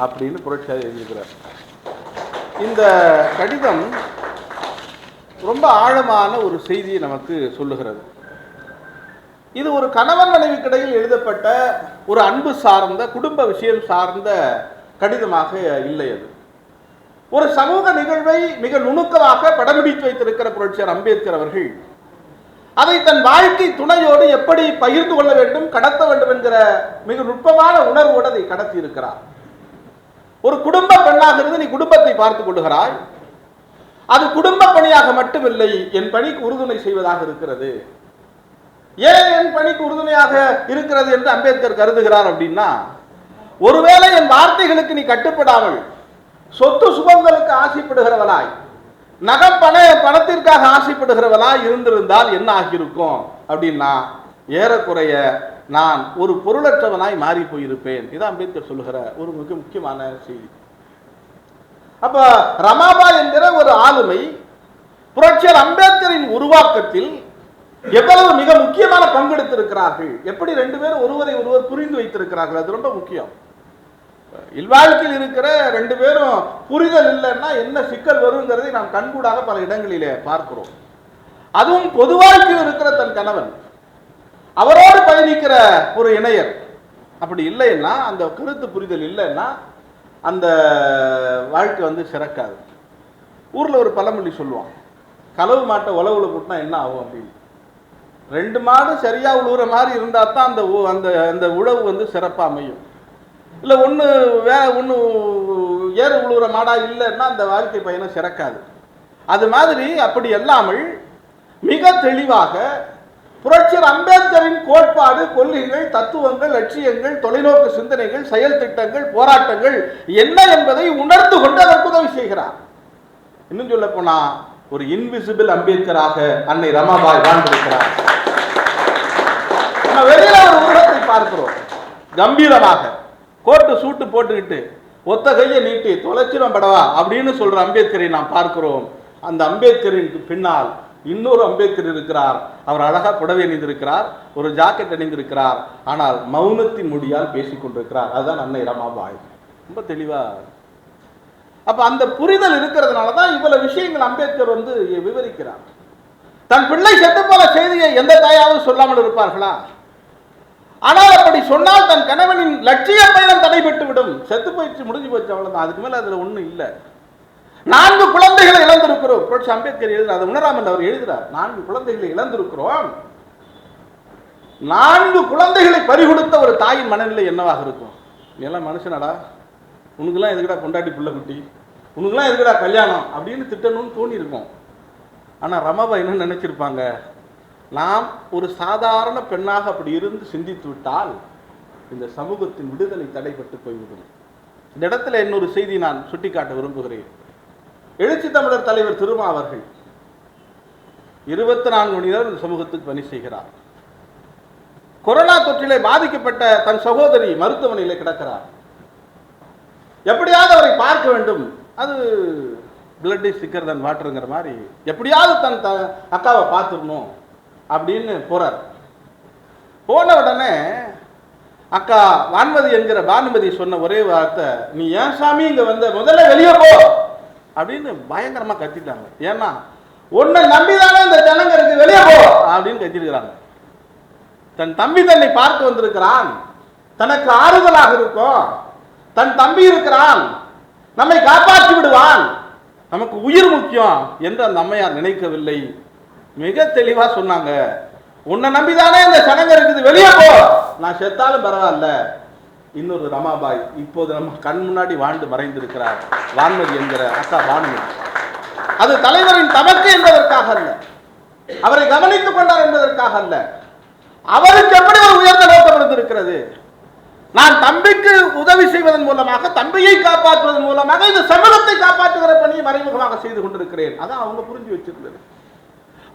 அப்படின்னு புரட்சியாளர் எழுதியிருக்கிறார். இந்த கடிதம் ரொம்ப ஆழமான ஒரு செய்தியை நமக்கு சொல்லுகிறது. இது ஒரு கணவன் மனைவிக்கிடையில் எழுதப்பட்ட ஒரு அன்பு சார்ந்த குடும்ப விஷயம் சார்ந்த கடிதமாக இல்லை. அது ஒரு சமூக நிகழ்வை மிக நுணுக்கமாக படம்பிடித்து வைத்திருக்கிற புரட்சியாளர் அம்பேத்கர் அவர்கள் அதை தன் வாழ்க்கை துணையோடு எப்படி பகிர்ந்து கொள்ள வேண்டும், கடத்த வேண்டும் என்கிற மிக நுட்பமான உணர்வோடு அதை கடத்தி இருக்கிறார். ஒரு குடும்ப பெண்ணாக இருந்து நீ குடும்பத்தை பார்த்துக் கொள்ளுகிறாய். அது குடும்ப பணியாக மட்டுமில்லை, என் பணிக்கு உறுதுணை செய்வதாக இருக்கிறது. ஏன் என் பணிக்கு உறுதுணையாக இருக்கிறது என்று அம்பேத்கர் கருதுகிறார் அப்படின்னா, ஒருவேளை என் வார்த்தைகளுக்கு நீ கட்டுப்படாமல் சொத்து சுகங்களுக்கு ஆசைப்படுகிறவனாய், பணத்திற்காக ஆசைப்படுகிறவனாய் இருந்திருந்தால் என்ன ஆகியிருக்கும் அப்படின்னா, ஏறக்குறைய நான் ஒரு பொருளற்றவனாய் மாறி போயிருப்பேன். இதான் அம்பேத்கர் சொல்லுகிற ஒரு மிக முக்கியமான செய்தி. அப்ப ரமாபாய் என்கிற ஒரு ஆளுமை புரட்சியாளர் அம்பேத்கரின் உருவாக்கத்தில் எவ்வளவு மிக முக்கியமான பங்கெடுத்திருக்கிறார்கள், எப்படி ரெண்டு பேரும் ஒருவரை ஒருவர் புரிந்து வைத்திருக்கிறார்கள், அது ரொம்ப முக்கியம். இல்வாழ்க்கையில் இருக்கிற ரெண்டு பேரும் புரிதல் இல்லைன்னா என்ன சிக்கல் வருங்கிறதை நாம் கண்கூடாக பல இடங்களிலே பார்க்கிறோம். அதுவும் பொது வாழ்க்கையில் இருக்கிற தன் கணவன், அவரோடு பயணிக்கிற ஒரு இணையர், அப்படி இல்லைன்னா, அந்த கருத்து புரிதல் இல்லைன்னா அந்த வாழ்க்கை வந்து சிறக்காது. ஊர்ல ஒரு பழமொழி சொல்லுவான், களவு மாட்டை உழவுல போட்டுனா என்ன ஆகும் அப்படின்னு. ரெண்டு மாடு சரியா உழுவுற மாதிரி இருந்தா தான் அந்த உழவு வந்து சிறப்பா அமையும். இல்லை ஒன்று ஏறு உழுவுற மாடா இல்லைன்னா அந்த வாழ்க்கை பயணம் சிறக்காது. அது மாதிரி அப்படி அல்லாமல் மிக தெளிவாக புரட்சியாளர் அம்பேத்கரின் கோட்பாடு, கொள்கைகள், தத்துவங்கள், லட்சியங்கள், தொலைநோக்கு சிந்தனைகள், செயல் திட்டங்கள், போராட்டங்கள் என்ன என்பதை உணர்ந்து கொண்டு அதற்கு உதவி செய்கிறார். இன்னும் சொல்ல போனா ஒரு இன்விசிபிள் அம்பேத்கராக அன்னை ரமாபாய் வாழ்ந்திருக்கிறார். நம்ம வெளியில ஒரு உருவத்தை பார்க்கிறோம், கம்பீரமாக கோட்டு சூட்டு போட்டுக்கிட்டு ஒத்த கையை நீட்டி தொலைச்சிரும் படவா அப்படின்னு சொல்ற அம்பேத்கரை நாம் பார்க்கிறோம். அந்த அம்பேத்கரின் பின்னால் இன்னொரு அம்பேத்கர் இருக்கிறார். அவர் அழகா புடவை அணிந்திருக்கிறார், ஒரு ஜாக்கெட் அணிந்திருக்கிறார், ஆனால் மௌனத்தின் மொழியால் பேசிக் கொண்டிருக்கிறார். அதுதான் அன்னை ரமாபாய். ரொம்ப தெளிவா. அப்ப அந்த புரிதல் இருக்கிறதுனால தான் இவ்வளவு விஷயங்கள் அம்பேத்கர் வந்து விவரிக்கிறார். தன் பிள்ளை செத்து போல செய்தியை எந்த தாயாவது சொல்லாமல் இருப்பார்களா? ஆனால் அப்படி சொன்னால் தன் கணவனின் லட்சிய பயணம் தடைபட்டு விடும். செத்து போயிடுச்சு, முடிஞ்சு போச்சு, அவ்வளவுதான். அதுக்கு மேல அதுல ஒண்ணும் இல்லை. 4 குழந்தைகளை இழந்திருக்கிறோம். புரட்சி அம்பேத்கர் எழுதுறார், அதை உணராமல் அவர் எழுதுறார். 4 குழந்தைகளை இழந்திருக்கிறோம். 4 குழந்தைகளை பறிகொடுத்த ஒரு தாயின் மனநிலை என்னவாக இருக்கும்? நீ எல்லாம் மனுஷனடா, உனக்குலாம் எதுக்குடா பொண்டாட்டி பிள்ளை குட்டி, உனக்குலாம் எதுக்குடா கல்யாணம் அப்படின்னு திட்டணும்னு தோணி இருக்கும். ஆனால் ரமாபாய் என்ன நினைச்சிருப்பாங்க, நாம் ஒரு சாதாரண பெண்ணாக அப்படி இருந்து சிந்தித்து விட்டால் இந்த சமூகத்தின் விடுதலை தடைப்பட்டு போய்விடும். இந்த இடத்துல இன்னொரு செய்தி நான் சுட்டிக்காட்ட விரும்புகிறேன். எழுச்சி தமிழர் தலைவர் திருமா அவர்கள் 24 மணி நேரம் இந்த சமூகத்துக்கு பணி செய்கிறார். கொரோனா தொற்றிலே பாதிக்கப்பட்ட தன் சகோதரி மருத்துவமனையிலே கிடக்கிறார். எப்படியாவது அவரை பார்க்க வேண்டும், அது பிளட் இஸ் திக்கர் தன் வாட்டருங்கிற மாதிரி எப்படியாவது தன் அக்காவை பார்த்துடணும் அப்படின்னு போறார். போன உடனே அக்கா வான்மதி என்கிற பானுமதி சொன்ன ஒரே வார்த்தை, நீ ஏன் சாமி இங்க வந்த, முதல்ல வெளியே போ அப்படின்னு பயங்கரமா கத்திட்டாங்க. ஏன்னா உன்னை நம்பிதானே இந்த ஜனங்க இருக்கு, வெளியே போ அப்படின்னு கத்திருக்கிறாங்க. தன் தம்பி தன்னை பார்த்து வந்திருக்கிறான், தனக்கு ஆறுதலாக இருக்கும், தன் தம்பி இருக்கிறான், நம்மை காப்பாற்றி விடுவான், நமக்கு உயிர் முக்கியம் என்று அந்த அம்மையார் நினைக்கவில்லை. மிக தெளிவா சொன்னாங்க, உன்னை நம்பிதானே இந்த ஜனங்க இருக்குது, வெளியே போ, நான் செத்தாலும் பரவாயில்ல. இன்னொரு ரமாபாய் இப்போது நம்ம கண் முன்னாடி வாழ்ந்து மறைந்திருக்கிறார், வான்மதி என்கிற அக்கா வான்மதி. அது தலைவரின் தமக்கு என்பதற்காக அல்ல, அவரை கவனித்துக் கொண்டார் என்பதற்காக அல்ல, அவருக்கு எப்படி ஒரு உயர்ந்த நோக்கம் இருந்திருக்கிறது. நான் தம்பிக்கு உதவி செய்வதன் மூலமாக, தம்பியை காப்பாற்றுவதன் மூலமாக இந்த சமூகத்தை காப்பாற்றுகிற பணியை மறைமுகமாக செய்து கொண்டிருக்கிறேன். அதான் அவங்க புரிஞ்சு வச்சிருந்தது.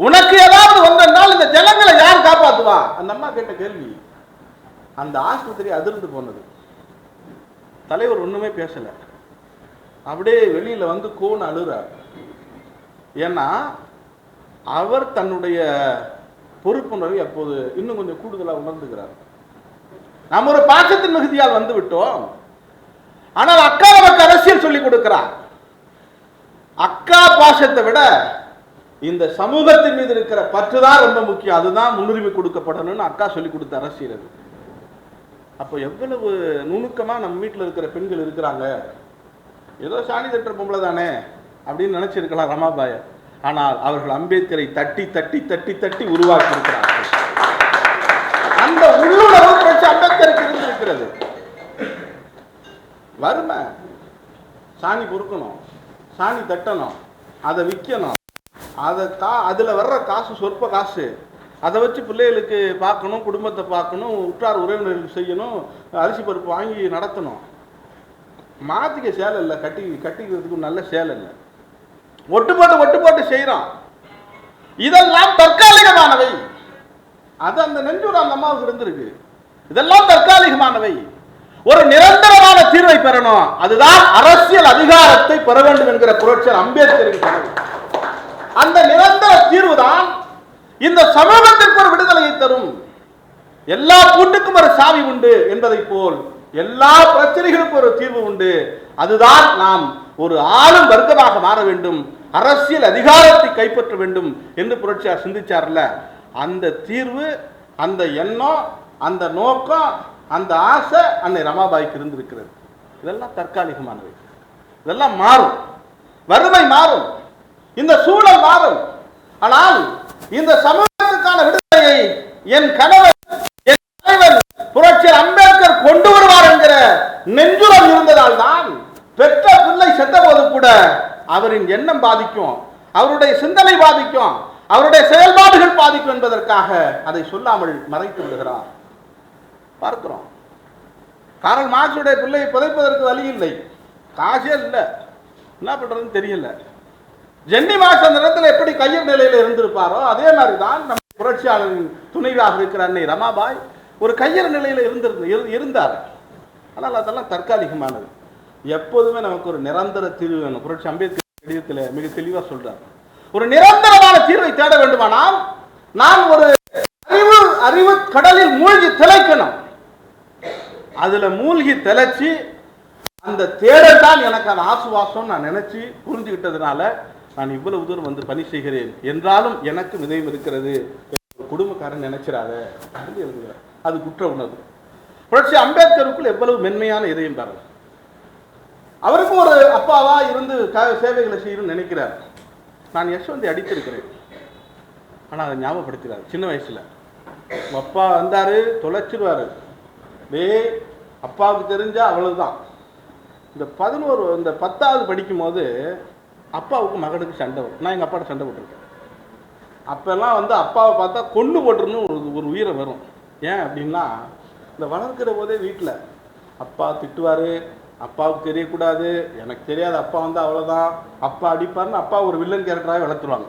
உனக்கு ஏதாவது வந்தால் இந்த ஜனங்களை யார் காப்பாற்றுவா? அந்த அம்மா கேட்ட கேள்வி அந்த ஆஸ்பத்திரி அதிர்ந்து போனது. தலைவர் ஒண்ணுமே பேசல, அப்படியே வெளியில வந்து கோன் அழுறார். ஏன்னா அவர் தன்னுடைய பொறுப்புணர்வை அப்போது இன்னும் கொஞ்சம் கூடுதலாக உணர்ந்துகிறார். நாம் ஒரு பாசத்தின் மிகுதியால் வந்து விட்டோம், ஆனால் அக்கா நமக்கு அரசியல் சொல்லிக் கொடுக்கிறார். அக்கா பாசத்தை விட இந்த சமூகத்தின் மீது இருக்கிற பற்றுதான் ரொம்ப முக்கியம், அதுதான் முன்னுரிமை கொடுக்கப்படணும்னு அக்கா சொல்லிக் கொடுத்த அரசியல் அது. அப்போ எவ்வளவு நுணுக்கமா நம்ம வீட்டில் இருக்கிற பெண்கள் இருக்கிறாங்க. ஏதோ சாணி தட்டுற பொம்பளை தானே அப்படின்னு நினைச்சிருக்கலாம் ரமாபாய, ஆனால் அவர்கள் அம்பேத்கரை தட்டி தட்டி தட்டி தட்டி உருவாக்கி இருக்கிறார்கள். அந்த உள்ளுணர்வு புரட்சி அம்பேத்கருக்கு இருந்திருக்கிறது. வறுமை, சாணி பொறுக்கணும், சாணி தட்டணும், அதை விற்கணும், அதுல வர்ற காசு சொற்ப காசு, அதை வச்சு பிள்ளைகளுக்கு பார்க்கணும், குடும்பத்தை பார்க்கணும், உற்றார் உறவினர்களுக்கு செய்யணும், அரிசி பருப்பு வாங்கி நடத்தணும். மாத்திக்க சேலை இல்லை, கட்டிக்கிறதுக்கு நல்ல சேலை இல்லை, ஒட்டு போட்டு செய்யறோம். இதெல்லாம் தற்காலிகமானவை. அது அந்த நெஞ்சூர் அந்த அம்மாவுக்கு இருந்திருக்கு. இதெல்லாம் தற்காலிகமானவை. ஒரு நிரந்தரமான தீர்வை பெறணும், அதுதான் அரசியல் அதிகாரத்தை பெற வேண்டும் என்கிற புரட்சியர் அம்பேத்கரின் கனவு. அந்த நிரந்தர தீர்வு தான் இந்த சமூகத்திற்கு ஒரு விடுதலையை தரும். எல்லா பூட்டுக்கும் ஒரு சாவி உண்டு என்பதை போல் எல்லா பிரச்சனைகளுக்கும் ஒரு தீர்வு உண்டு. அதுதான் நாம் ஒரு ஆளும் வர்க்கமாக மாற வேண்டும், அரசியல் அதிகாரத்தை கைப்பற்ற வேண்டும் என்று புரட்சியார் சிந்திச்சார்ல. அந்த தீர்வு, அந்த எண்ணம், அந்த நோக்கம், அந்த ஆசை அன்னை ரமாபாய்க்கு இருந்திருக்கிறது. இதெல்லாம் தற்காலிகமானவை. இதெல்லாம் மாறும், வறுமை மாறும், இந்த சூழல் மாறும். ஆனால் இந்த சமூகத்துக்கான விடுதலையை என் கணவர், என் தலைவர் புரட்சியர் அம்பேத்கர் கொண்டு வருவார் என்கிற நெஞ்சுரம் இருந்ததால் தான் பெற்ற பிள்ளை செத்த போது கூட அவரின் எண்ணம் பாதிக்கும், அவருடைய சிந்தனை பாதிக்கும், அவருடைய செயல்பாடுகள் பாதிக்கும் என்பதற்காக அதை சொல்லாமல் மறைத்து விடுகிறார். பார்க்கிறோம், காரல் மார்க்ஸுடைய பிள்ளையை புதைப்பதற்கு வழி இல்லை, காசே இல்லை, என்ன பண்றதுன்னு தெரியல. ஜென்னி மார்க்ஸ் அந்த இடத்துல எப்படி கையர் நிலையில இருந்திருப்பாரோ அதே மாதிரி தான் நம்ம புரட்சியாளரின் துணைவியாக இருக்கிற அன்னை ரமாபாய் ஒரு கையர் நிலையில இருந்தார். ஆனால் அதெல்லாம் தற்காலிகமானது. எப்போதுமே நமக்கு ஒரு நிரந்தர தீர்வு வேணும். புரட்சி அம்பேத்கர் கடிதத்தில் மிக தெளிவா சொல்றார், ஒரு நிரந்தரமான தீர்வை தேட வேண்டுமானால் நான் ஒரு அறிவு கடலில் மூழ்கி திளைக்கணும். அதுல மூழ்கி திளைச்சி அந்த தேடல் தான் எனக்கான ஆசுவாசம் நான் நினைச்சு புரிஞ்சுக்கிட்டதுனால நான் இவ்வளவு தூரம் வந்து பணி செய்கிறேன். என்றாலும் எனக்கு விதயம் இருக்கிறது, குடும்பக்காரன் நினைச்சிடாத எழுதுகிறார். அது குற்ற உணர்வு. புரட்சி அம்பேத்கருக்குள் எவ்வளவு மென்மையான இதயம் பாருங்க. அவருக்கும் ஒரு அப்பாவா இருந்து சேவைகளை செய்யணும்னு நினைக்கிறார். நான் யஷ்வந்தை அடித்திருக்கிறேன், ஆனால் அதை ஞாபகப்படுத்துகிறார். சின்ன வயசுல அப்பா வந்தார் தொலைச்சிருவார். அப்பாவுக்கு தெரிஞ்சால் அவ்வளவுதான். இந்த 10வது படிக்கும்போது அப்பாவுக்கு மகனுக்கு சண்டை வரும். நான் எங்கள் அப்பாட்ட சண்டை போட்டிருக்கேன். அப்போல்லாம் அப்பாவை பார்த்தா கொண்டு போட்டுருன்னு ஒரு உயிரை வரும். ஏன் அப்படின்னா, இந்த வளர்க்கிற போதே வீட்டில் அப்பா திட்டுவார், அப்பாவுக்கு தெரியக்கூடாது, எனக்கு தெரியாது, அப்பா அவ்வளோதான், அப்பா அடிப்பார்னு அப்பா ஒரு வில்லன் கேரக்டராகவே வளர்த்துருவாங்க.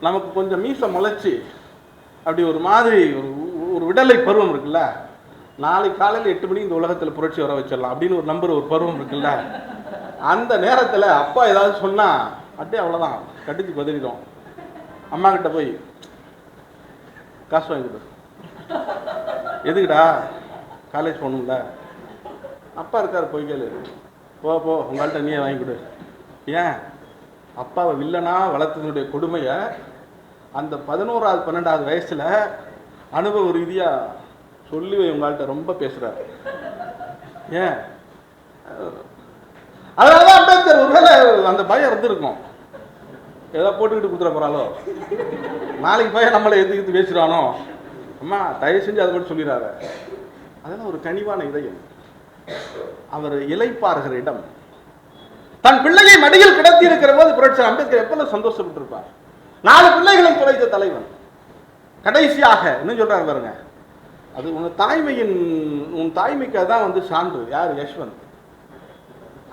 நமக்கு கொஞ்சம் மீசை முளைச்சி அப்படி ஒரு மாதிரி ஒரு விடலை பருவம் இருக்குல்ல, நாளைக்கு காலையில் 8 மணிக்கு இந்த உலகத்தில் புரட்சி வர வச்சிடலாம் அப்படின்னு ஒரு நம்பர் ஒரு பருவம் இருக்குல்ல, அந்த நேரத்தில் அப்பா ஏதாவது சொன்னால் அப்படியே அவ்வளோதான் கட்டிச்சு பதறிடும். அம்மா கிட்ட போய் காசு வாங்கிட்டு எதுக்குடா காலேஜ் போகணும்ல, அப்பா இருக்கார் போய் கேளு, போ உங்கள்கிட்ட நீயே வாங்கி கொடு. ஏன் அப்பாவை வில்லனா வளர்த்ததுடைய கொடுமையை அந்த 11வது 12வது வயசில் அனுபவ ரீதியாக சொல்லி உங்கள்கிட்ட ரொம்ப பேசுகிறார். ஏன் அதனால தான் அம்பேத்கர் ஒருவேளை அந்த பயம் இருந்திருக்கும், ஏதோ போட்டுக்கிட்டு கொடுத்துட போகிறாளோ, நாளைக்கு பையன் நம்மளை எதுக்கு பேசுகிறானோ, அம்மா தயவு செஞ்சு அதை மட்டும் சொல்லிடுறாரு. அதெல்லாம் ஒரு கனிவான இதயம். அவர் இளைப்பாறுகிற இடம். தன் பிள்ளையை மடியில் கிடத்தி இருக்கிற போது புரட்சி அம்பேத்கர் எவ்வளவு சந்தோஷப்பட்டிருப்பார். 4 பிள்ளைகளை தொலைத்த தலைவன். கடைசியாக என்ன சொல்றாரு பாருங்க, அது உன் தாய்மைக்கு அதான் சான்று. யார்? யஷ்வந்த்.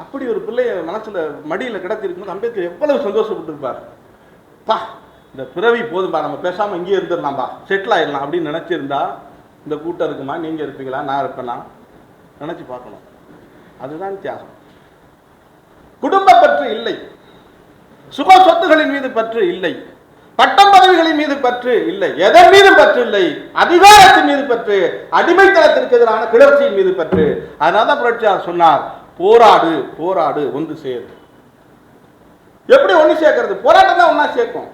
அப்படி ஒரு பிள்ளைய மனசுல மடியில் கிடத்தி இருக்கும்போது அம்பேத்கர் எவ்வளவு சந்தோஷப்பட்டிருப்பார். பா இந்த பிறவி போதும்பா, நம்ம பேசாம இங்கேயே இருந்துடலாம்பா, செட்டில் ஆயிடலாம் அப்படின்னு நினைச்சிருந்தா இந்த கூட்டம் இருக்குமா, நீங்க இருப்பீங்களா, நான் இருப்பேனா, நினைச்சு பார்க்கணும். அதுதான் தியாகம். குடும்ப பற்று இல்லை, சுக சொத்துகளின் மீது பற்று இல்லை, பட்டம் பதவிகளின் மீது பற்று இல்லை, எதன் மீது பற்று இல்லை, அதிகாரத்தின் மீது பற்று, அடிமைத்தனத்திற்கு எதிரான கிளர்ச்சியின் மீது பற்று. அதனால்தான் புரட்சியாளர் சொன்னார், போராடு போராடு ஒன்று சேர். எப்படி ஒன்று சேர்க்கறது? போராட்டம் தான் ஒன்னா சேர்க்கும்.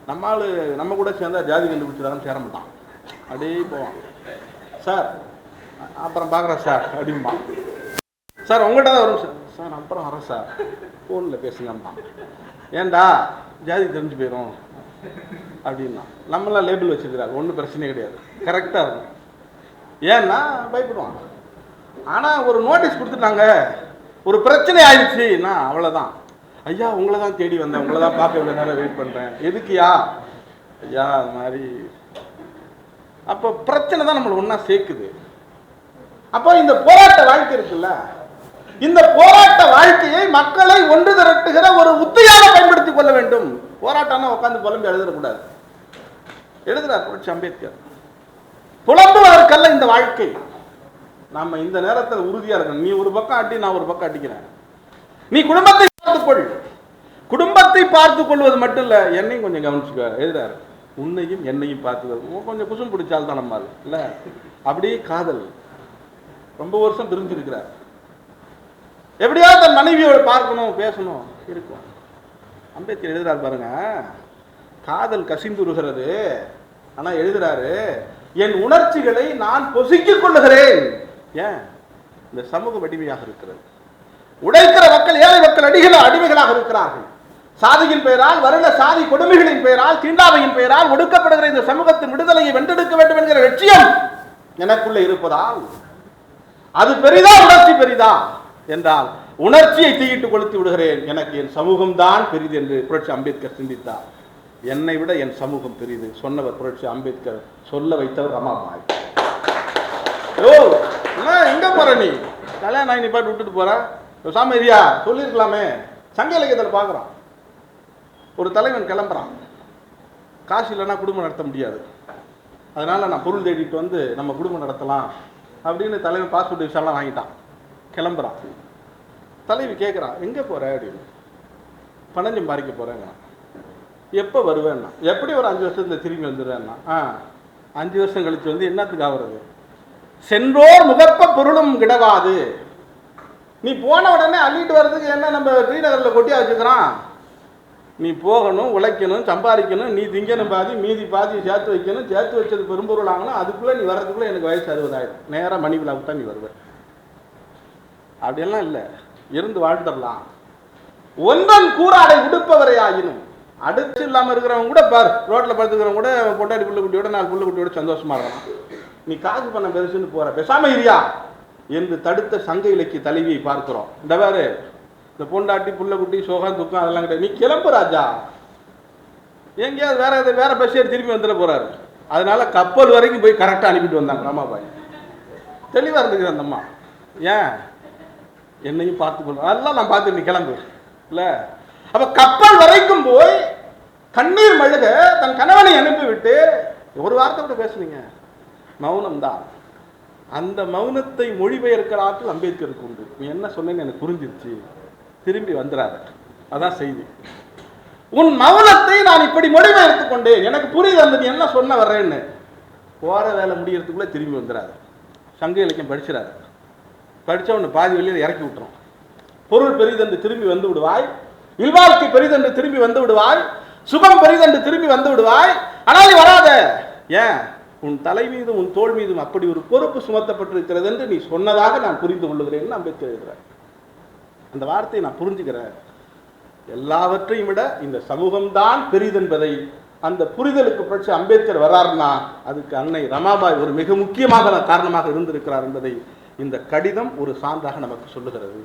நம்ம கூட சேர்ந்தா ஜாதி கண்டுபிடிச்சதாலும் சேர மாட்டான், அப்படியே போவான். சார் அப்புறம் பார்க்குறேன் சார் அப்படின்பா. சார் உங்கள்கிட்ட தான் வரும் சார். சார் அப்புறம் வரேன் சார், ஃபோனில் பேசுங்கம்மா. ஏண்டா ஜாதி தெரிஞ்சு போயிடும் அப்படின்னா. நம்மளாம் லேபிள் வச்சுருக்கிறாங்க, ஒன்றும் பிரச்சனை கிடையாது, கரெக்டாக இருக்கும். ஏன்னா பயப்படுவாங்க. ஆனால் ஒரு நோட்டீஸ் கொடுத்துட்டாங்க, ஒரு பிரச்சனை ஆயிடுச்சுன்னா அவ்வளோதான். ஐயா உங்களை தான் தேடி வந்தேன், உங்களை தான் பார்க்க இவ்வளோ நேரம் வெயிட் பண்ணுறேன். எதுக்குயா? ஐயா அது மாதிரி. அப்போ பிரச்சனை தான் நம்மளை ஒன்றா சேர்க்குது. அப்போ இந்த போராட்ட வாழ்க்கை இருக்குல்ல, இந்த போராட்ட வாழ்க்கையை மக்களை ஒன்று திரட்டுகிற ஒரு உத்தியாக பயன்படுத்திக் கொள்ள வேண்டும். போராட்டம்னா உட்காந்து புலம்பி எழுதக்கூடாது. எழுதுறார் புரட்சி அம்பேத்கர். புலம்புவதற்கல்ல இந்த வாழ்க்கை. நாம இந்த நேரத்தில் உறுதியா இருக்கணும். நீ ஒரு பக்கம் அடி, நான் ஒரு பக்கம் அடிக்கிறேன். நீ குடும்பத்தை பார்த்துக்கொள். குடும்பத்தை பார்த்துக் கொள்வது மட்டும் இல்ல, என்னையும் கொஞ்சம் கவனிச்சுக்க. எழுதுறாரு, உன்னையும் என்னையும் பார்த்துக்க. கொஞ்சம் குசும் பிடிச்சால் தான் நம்ம இல்ல. அப்படியே காதல், ரொம்ப வருஷம் பிரிஞ்சிருக்கிறார். எப்படியாவது தன் மனைவியோட பார்க்கணும், பேசணும் இருக்கும். அம்பேத்கர் எழுதுறாரு பாருங்க, காதல் கசிந்துருகிறது. ஆனா எழுதுறாரு, என் உணர்ச்சிகளை நான் பொசுக்கிக் கொள்ளுகிறேன். ஏன்? இந்த சமூகம் அடிமையாக இருக்கிறது. உடைக்கிற மக்கள், ஏழை மக்கள் அடிமைகளாக இருக்கிறார்கள். சாதியின் பெயரால், வருட சாதி கொடுமைகளின் பெயரால், தீண்டாமையின் பெயரால் ஒடுக்கப்படுகிற இந்த சமூகத்தின் விடுதலையை வென்றெடுக்க வேண்டும் என்கிற லட்சியம் எனக்குள்ள இருப்பதால் அது பெரிதா உணர்ச்சி பெரிதா என்றால் உணர்ச்சியை தீயிட்டு கொளுத்தி விடுகிறேன். எனக்கு என் சமூகம் தான் பெரிது என்று புரட்சி அம்பேத்கர் சிந்தித்தார். என்னை விட என் சமூகம் பெரிது சொன்னவர் புரட்சி அம்பேத்கர். சொல்ல வைத்தவர் ரமாபாய். எங்க போற நீ? கல்யாணம் ஆகி பாட்டு விட்டுட்டு போற சாமரியா சொல்லியிருக்கலாமே. சங்க இலக்கியத்தில் பார்க்குறான், ஒரு தலைவன் கிளம்புறான், காசு இல்லைன்னா குடும்பம் நடத்த முடியாது, அதனால நான் பொருள் தேடிட்டு வந்து நம்ம குடும்பம் நடத்தலாம் அப்படின்னு தலைவன் பாஸ்போர்ட் விசாலாம் வாங்கிட்டான். கிளம்புறான். தலைவி கேட்குறான், எங்கே போற அப்படின்னு. பணம் சம்பாதிக்க போறேங்க. எப்போ வருவேன்னா? எப்படி ஒரு 5 வருஷத்துல திரும்பி வந்துடுவேன்னா? 5 வருஷம் கழிச்சு வந்து என்னத்துக்கு ஆகுறது? சென்றோர் முகப்ப பொருளும் கிடவாது. நீ போன உடனே அள்ளிட்டு வர்றதுக்கு என்ன நம்ம ஸ்ரீநகரில் கொட்டியா வச்சுக்கிறான்? நீ போகணும், உழைக்கணும், சம்பாதிக்கணும், நீ திங்கணும் பாதி, மீதி பாதி சேர்த்து வைக்கணும், சேர்த்து வச்சது பெரும்பொருள் ஆகணும். அதுக்குள்ளே நீ வர்றதுக்குள்ளே எனக்கு வயசு 60 நேராக மணி விழாவுக்கு தான் நீ வருவ. அப்படியெல்லாம் இல்லை, இருந்து வாழ்ந்துடலாம். ஒன்றன் கூறாடை உடுப்பவரை ஆயினும் அடுத்து இல்லாமல் இருக்கிறவங்க கூட பார், ரோட்டில் படுத்துக்கிறவங்க கூட பொண்டாடி புள்ள குட்டியோட 4 புள்ள குட்டியோட சந்தோஷமா இருக்கலாம். நீ காசு பண்ண பெருசுன்னு போற, பேசாம இரியா என்று தடுத்த சங்க இலக்கிய தலைவியை பார்க்கிறோம். இந்த பாரு, இந்த பொண்டாட்டி புள்ள குட்டி சோகம் துக்கம் அதெல்லாம் கிடையாது, நீ கிளம்பு ராஜா, எங்கேயாவது வேற பஸ் ஏறி திரும்பி வந்துட போறாரு. அதனால கப்பல் வரைக்கும் போய் கரெக்டாக அனுப்பிட்டு வந்தாங்க ரமாபாய். தெளிவாக இருந்துக்குது அந்த அம்மா. ஏன் என்னையும் பார்த்து அதெல்லாம் நான் பார்த்து நீ கிளம்பு இல்லை. அப்ப கப்பல் வரைக்கும் போய் கண்ணீர் மழுக தன் கணவனை அனுப்பிவிட்டு ஒரு வார்த்தை கூட பேசுனீங்க, மௌனம் தான். அந்த மௌனத்தை மொழிபெயர்க்கிற ஆற்றல் அம்பேத்கருக்கு உண்டு. நீ என்ன சொன்னேன்னு எனக்கு புரிஞ்சிருச்சு, திரும்பி வந்துடாத, அதான் செய்தி. உன் மௌனத்தை நான் இப்படி மொழிபெயர்த்து கொண்டேன், எனக்கு புரியுது அந்த நீ என்ன சொன்ன வர்றேன்னு. போற வேலை முடியறதுக்குள்ள திரும்பி வந்துடாது. சங்க இலக்கியம் படிச்சிடாது. படிச்சா ஒன்று பாதி வெளியில் இறக்கி விட்டுரும். பொருள் பெரிதென்று திரும்பி வந்து விடுவாய், இல்வாழ்க்கை பெரிதென்று திரும்பி வந்து விடுவாய், சுகம் பெரிதென்று திரும்பி வந்து விடுவாய். ஆனால் நீ வராத. ஏன்? உன் தலை மீதும் உன் தோள் மீதும் அப்படி ஒரு பொறுப்பு சுமத்தப்பட்டிருக்கிறது என்று நீ சொன்னதாக நான் புரிந்து கொள்ளுகிறேன் அம்பேத்கர் எழுதுகிறேன். அந்த வார்த்தையை நான் புரிஞ்சுக்கிறேன். எல்லாவற்றையும் விட இந்த சமூகம்தான் பெரிதென்பதை அந்த புரிதலுக்கு பற்றி அம்பேத்கர் வர்றாருன்னா அதுக்கு அன்னை ரமாபாய் ஒரு மிக முக்கியமாக காரணமாக இருந்திருக்கிறார் என்பதை இந்த கடிதம் ஒரு சான்றாக நமக்கு சொல்லுகிறது.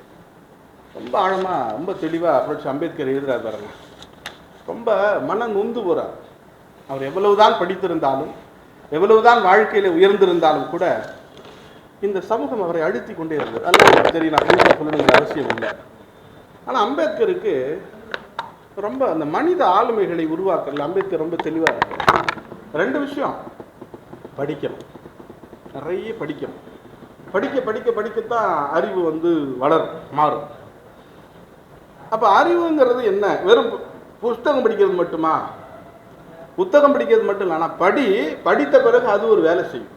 ரொம்ப ஆழமா ரொம்ப தெளிவா புரட்சி அம்பேத்கர் எழுதுறாரு பாருங்க. ரொம்ப மனம் நொந்து போறார். அவர் எவ்வளவுதான் படித்திருந்தாலும் எவ்வளவுதான் வாழ்க்கையில உயர்ந்திருந்தாலும் கூட இந்த சமூகம் அவரை அழுத்தி கொண்டே இருந்தது. அதெல்லாம் சரி, நான் சொல்லணுங்கிற அவசியம் இல்லை. ஆனால் அம்பேத்கருக்கு ரொம்ப அந்த மனித ஆளுமைகளை உருவாக்குறதுல அம்பேத்கர் ரொம்ப தெளிவாக இருக்கார். 2 விஷயம், படிக்கணும், நிறைய படிக்கணும். படிக்கத்தான் அறிவு வளரும், மாறும். அப்போ அறிவுங்கிறது என்ன? வெறும் புஸ்தகம் படிக்கிறது மட்டுமா? புத்தகம் படிக்கிறது மட்டும் இல்லை, ஆனால் படித்த பிறகு அது ஒரு வேலை செய்யும்.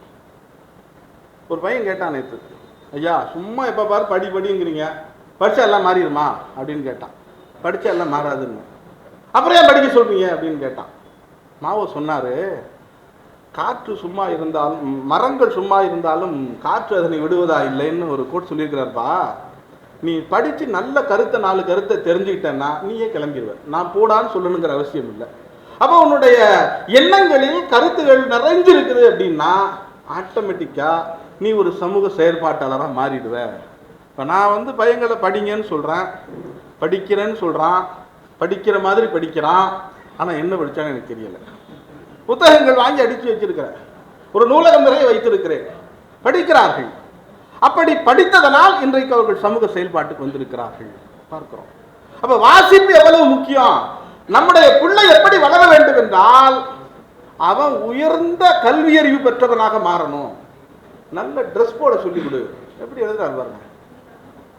ஒரு பையன் கேட்டான் நேற்று, ஐயா சும்மா எப்போ பாரு படிங்கிறீங்க, படித்தா எல்லாம் மாறிடுமா அப்படின்னு கேட்டான். படித்தா எல்லாம் மாறாதுன்னு. அப்புறம் ஏன் படிக்க சொல்றீங்க அப்படின்னு கேட்டான். மாவோ சொன்னார், காற்று சும்மா இருந்தாலும் மரங்கள் சும்மா இருந்தாலும் காற்று அதனை விடுவதா இல்லைன்னு ஒரு கோட் சொல்லியிருக்கிறார்ப்பா. நீ படித்து நல்ல கருத்தை 4 கருத்தை தெரிஞ்சுக்கிட்டேன்னா நீயே கிளம்பிடுவ, நான் போடான்னு சொல்லணுங்கிற அவசியம் இல்லை. அப்போ உன்னுடைய எண்ணங்களில் கருத்துகள் நிறைஞ்சிருக்குது அப்படின்னா ஆட்டோமேட்டிக்காக நீ ஒரு சமூக செயற்பாட்டாளராக மாறிடுவ. இப்போ நான் பையங்களை படிங்கன்னு சொல்கிறேன், படிக்கிறேன்னு சொல்கிறான், படிக்கிற மாதிரி படிக்கிறான், ஆனால் என்ன படித்தான்னு எனக்கு தெரியலை. புத்தகங்கள் வாங்கி அடித்து வச்சிருக்கிறேன், ஒரு நூலகம் நிறைய வைத்திருக்கிறேன், படிக்கிறார்கள். அப்படி படித்ததனால் இன்றைக்கு அவர்கள் சமூக செயல்பாட்டுக்கு வந்திருக்கிறார்கள் பார்க்கிறோம். அப்போ வாசிப்பு எவ்வளவு முக்கியம். நம்முடைய பிள்ளை எப்படி வளர வேண்டும் என்றால் அவன் உயர்ந்த கல்வியறிவு பெற்றவனாக மாறணும். நல்ல ட்ரெஸ் போட சொல்லிக் கொடு. எப்படி எழுதுறாரு பாருங்க.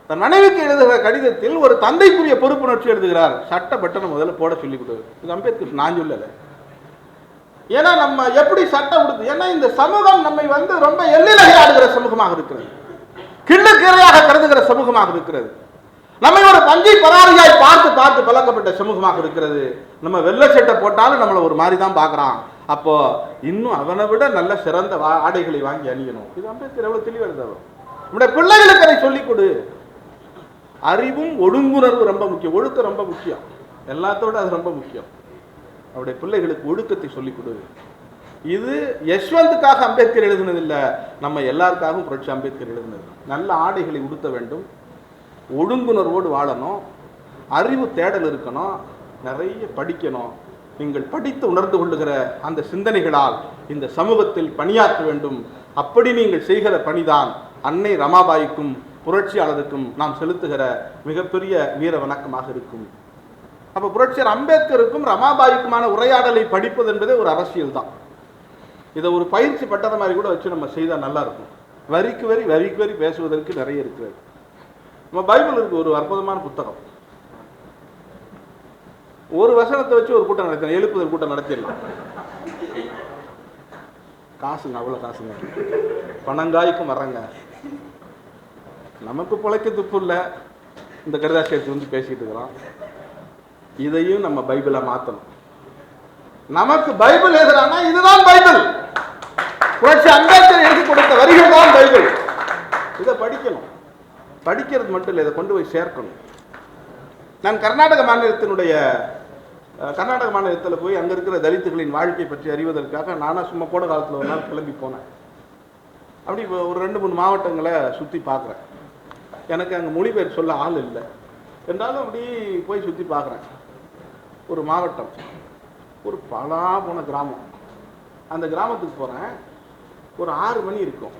தன் மனைவிக்கு எழுதுகிற கடிதத்தில் ஒரு தந்தைக்குரிய பொறுப்புணர்ச்சி எழுதுகிறார். சட்ட பட்டனை முதல்ல போட சொல்லிக் கொடு. இது அம்பேத்கர் நான் சொல்லல. ஏன்னா நம்ம எப்படி சட்டம் கொடுத்து, ஏன்னா இந்த சமூகம் நம்மை ரொம்ப எல்லையாடுகிற சமூகமாக இருக்கிறது, கிள்ளுக்கீரையாக கருதுகிற சமூகமாக இருக்கிறது, நம்மை ஒரு பஞ்சை பராரியாய் பார்த்து பழக்கப்பட்ட சமூகமாக இருக்கிறது. நம்ம வெள்ளை சட்டை போட்டாலும் நம்மளை ஒரு மாதிரி தான் பார்க்குறான். அப்போ இன்னும் அவனை விட நல்ல சிறந்த ஆடைகளை வாங்கி அணியணும். இது அம்பேத்கர் எவ்வளவு தெளிவாக எழுதுறோம். நம்முடைய பிள்ளைகளுக்கு அதை சொல்லிக் கொடு. அறிவும் ஒழுங்குணர்வு ரொம்ப முக்கியம், ஒழுக்கம் ரொம்ப முக்கியம், எல்லாத்தோட அது ரொம்ப முக்கியம். அவருடைய பிள்ளைகளுக்கு ஒழுக்கத்தை சொல்லிக் கொடு. இது யஷ்வந்துக்காக அம்பேத்கர் எழுதுனதில்லை, நம்ம எல்லாருக்காகவும் புரட்சி அம்பேத்கர் எழுதுனது. நல்ல ஆடைகளை உடுத்த வேண்டும், ஒழுங்குணர்வோடு வாழணும், அறிவு தேடல் இருக்கணும், நிறைய படிக்கணும். நீங்கள் படித்து உணர்ந்து கொள்ளுகிற அந்த சிந்தனைகளால் இந்த சமூகத்தில் பணியாற்ற வேண்டும். அப்படி நீங்கள் செய்கிற பணிதான் அன்னை ரமாபாய்க்கும் புரட்சியாளருக்கும் நாம் செலுத்துகிற மிகப்பெரிய வீர வணக்கமாக இருக்கும். அப்போ புரட்சியர் அம்பேத்கருக்கும் ரமாபாய்க்குமான உரையாடலை படிப்பது என்பதே ஒரு அரசியல் தான். இதை ஒரு பயிற்சி பட்டத மாதிரி கூட வச்சு நம்ம செய்தால் நல்லா இருக்கும். வரிக்கு வரி பேசுவதற்கு நிறைய இருக்கிறது. நம்ம பைபிள் இருக்கு, ஒரு அற்புதமான புத்தகம். ஒரு வசனத்தை வச்சு ஒரு கூட்டம் நடத்தணும், எழுப்புதல் கூட்டம் நடத்திடலாம். காசுங்க, அவ்வளோ காசுங்க, பணங்காய்க்கும் வர்றங்க. நமக்கு பிழைக்க துப்பு இல்லை, இந்த கடிதாசி எடுத்து பேசிட்டு இருக்கிறோம். இதையும் நம்ம பைபிளை மாற்றணும். நமக்கு பைபிள் எழுதுறான்னா இதுதான் பைபிள், புரட்சி அம்பேத்கர் எழுதி கொடுத்த வரிகள் தான் பைபிள். இதை படிக்கணும். படிக்கிறது மட்டும் இல்லை, இதை கொண்டு போய் சேர்க்கணும். நான் கர்நாடக மாநிலத்தினுடைய கர்நாடக மாநிலத்தில் போய் அங்கே இருக்கிற தலித்துகளின் வாழ்க்கை பற்றி அறிவதற்காக நானாக சும்மா கோடை காலத்தில் ஒரு நாள் கிளம்பி போனேன். அப்படி ஒரு 2-3 மாவட்டங்களை சுற்றி பார்க்குறேன். எனக்கு அங்கே மொழிபெயர் சொல்ல ஆள் இல்லை, இருந்தாலும் அப்படி போய் சுற்றி பார்க்குறேன். ஒரு மாவட்டம், ஒரு பலா போன கிராமம். அந்த கிராமத்துக்கு போகிறேன். ஒரு 6 மணி இருக்கும்.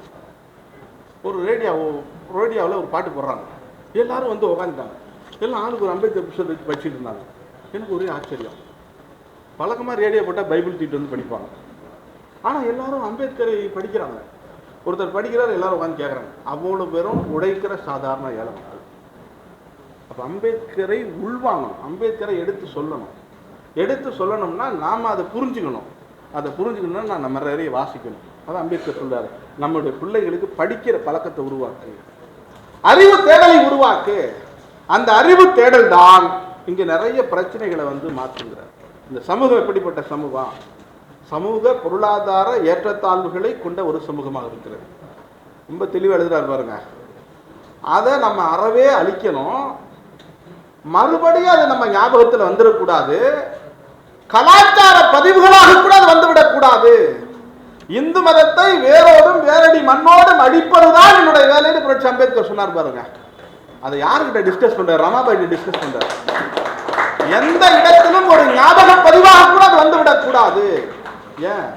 ஒரு ரேடியோவில் ஒரு பாட்டு போடுறாங்க. எல்லாரும் வந்து உக்காந்துட்டாங்க. எல்லாம் ஆளுக்கு ஒரு அம்பேத்கர் புத்தகத்தை வச்சு படிச்சுட்டு இருந்தாங்க. எனக்கு ஒரே ஆச்சரியம். வழக்கமாக ரேடியோ போட்டால் பைபிள் தீட்டு வந்து படிப்பாங்க. ஆனால் எல்லாரும் அம்பேத்கரை படிக்கிறாங்க. ஒருத்தர் படிக்கிறார், எல்லாரும் உட்காந்து கேட்குறாங்க. அவ்வளோ பேரும் உழைக்கிற சாதாரண ஏழை மக்கள். அப்போ அம்பேத்கரை உள்வாங்கணும், அம்பேத்கரை எடுத்து சொல்லணும். எடுத்து சொல்லணும்னா நாம் அதை புரிஞ்சுக்கணும். அதை புரிஞ்சுக்கணும்னா நான் நம்ம நிறைய வாசிக்கணும். அதான் அம்பேத்கர் சொல்றாரு, நம்முடைய பிள்ளைகளுக்கு படிக்கிற பழக்கத்தை உருவாக்கு, அறிவு தேடலை உருவாக்கு. அந்த அறிவு தேடல் தான் இங்கே நிறைய பிரச்சனைகளை வந்து மாற்றுங்கிறார். இந்த சமூகம் எப்படிப்பட்ட சமூகம்? சமூக பொருளாதார ஏற்றத்தாழ்வுகளை கொண்ட ஒரு சமூகமாக இருக்கிறது. ரொம்ப தெளிவாக எழுதுறாரு பாருங்க. அதை நம்ம அறவே அழிக்கணும். மறுபடியும் அது நம்ம ஞாபகத்தில் வந்துடக்கூடாது. கலாச்சார பதிவுகளாக கூட அது வந்துவிடக்கூடாது. இந்து மதத்தை வேரோடும் வேரடி மண்ணோடும் அடிப்பதுதான் என்னுடைய வேலைன்னு புரட்சி அம்பேத்கர் சொன்னார் பாருங்க. அதை யாருக்கிட்ட டிஸ்கஸ் பண்றாரு? ரமாபாய் டிஸ்கஸ் பண்றாரு. எந்த இடத்திலும் ஒரு ஞாபக பதிவாக கூட அது வந்துவிடக்கூடாது. ஏன்?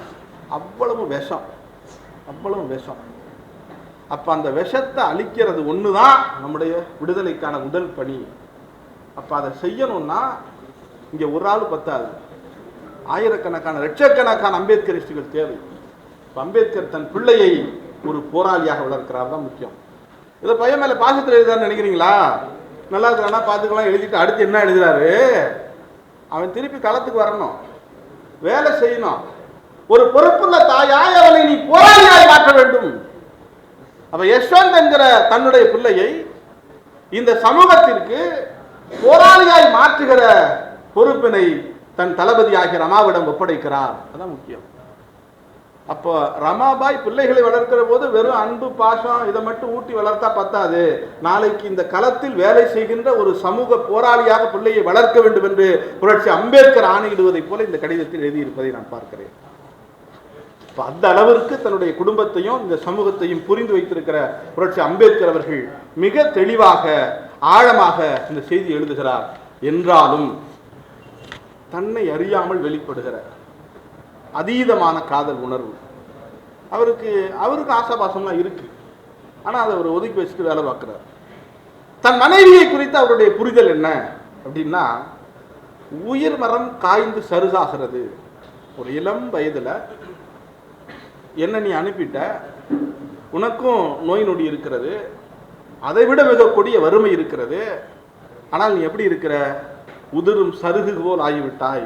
அவ்வளவு விஷம், அவ்வளவு விஷம். அப்ப அந்த விஷத்தை அழிக்கிறது ஒண்ணுதான் நம்முடைய விடுதலைக்கான முதல் பணி. அப்ப அதை செய்யணும்னா இங்க ஒரு ஆள் பத்தாது, ஆயிரக்கணக்கான லட்சக்கணக்கான அம்பேத்கரிஸ்டுகள் தேவை. அம்பேத்கர் தன் பிள்ளையை ஒரு போராளியாக வளர்க்கிறார் தான் முக்கியம். இதை பையன் மேல பாசத்தில் எழுதான்னு நினைக்கிறீங்களா? நல்லா இருக்கிறானா பார்த்துக்கலாம் எழுதிட்டு அடுத்து என்ன எழுதுறாரு? அவன் திருப்பி களத்துக்கு வரணும், வேலை செய்யணும். ஒரு பொறுப்புள்ள தாயாய் அவனை நீ போராளியாய் மாற்ற வேண்டும். அப்ப யஷ்வந்த் என்கிற தன்னுடைய பிள்ளையை இந்த சமூகத்திற்கு போராளியாய் மாற்றுகிற பொறுப்பினை தன் தளபதியாகிய ரமாவிடம் ஒப்படைக்கிறார். அதான் முக்கியம். அப்போ ரமாபாய் பிள்ளைகளை வளர்க்கிற போது வெறும் அன்பு பாசம் இதை மட்டும் ஊட்டி வளர்த்தா பத்தாது. நாளைக்கு இந்த களத்தில் வேலை செய்கின்ற ஒரு சமூக போராளியாக பிள்ளையை வளர்க்க வேண்டும் என்று புரட்சி அம்பேத்கர் ஆணையிடுவதை போல இந்த கடிதத்தில் எழுதியிருப்பதை நான் பார்க்கிறேன். அந்த அளவிற்கு தன்னுடைய குடும்பத்தையும் இந்த சமூகத்தையும் புரிந்து வைத்திருக்கிற புரட்சி அம்பேத்கர் அவர்கள் மிக தெளிவாக ஆழமாக இந்த செய்தி எழுதுகிறார். என்றாலும் தன்னை அறியாமல் வெளிப்படுகிற அதீதமான காதல் உணர்வு அவருக்கு ஆசாபாசம்லாம் இருக்கு. ஆனால் அதை அவர் ஒதுக்கி வச்சுட்டு வேலை பார்க்கிறார். தன் மனைவியை குறித்து அவருடைய புரிதல் என்ன அப்படின்னா, உயிர் மரம் காய்ந்து சருகாகிறது. ஒரு இளம் வயதில் என்ன நீ அனுப்பிட்ட, உனக்கும் நோய் நொடி இருக்கிறது, அதை விட மிக கொடிய வறுமை இருக்கிறது, ஆனால் நீ எப்படி இருக்கிற, உதிரும் சருகு போல் ஆகிவிட்டாய்.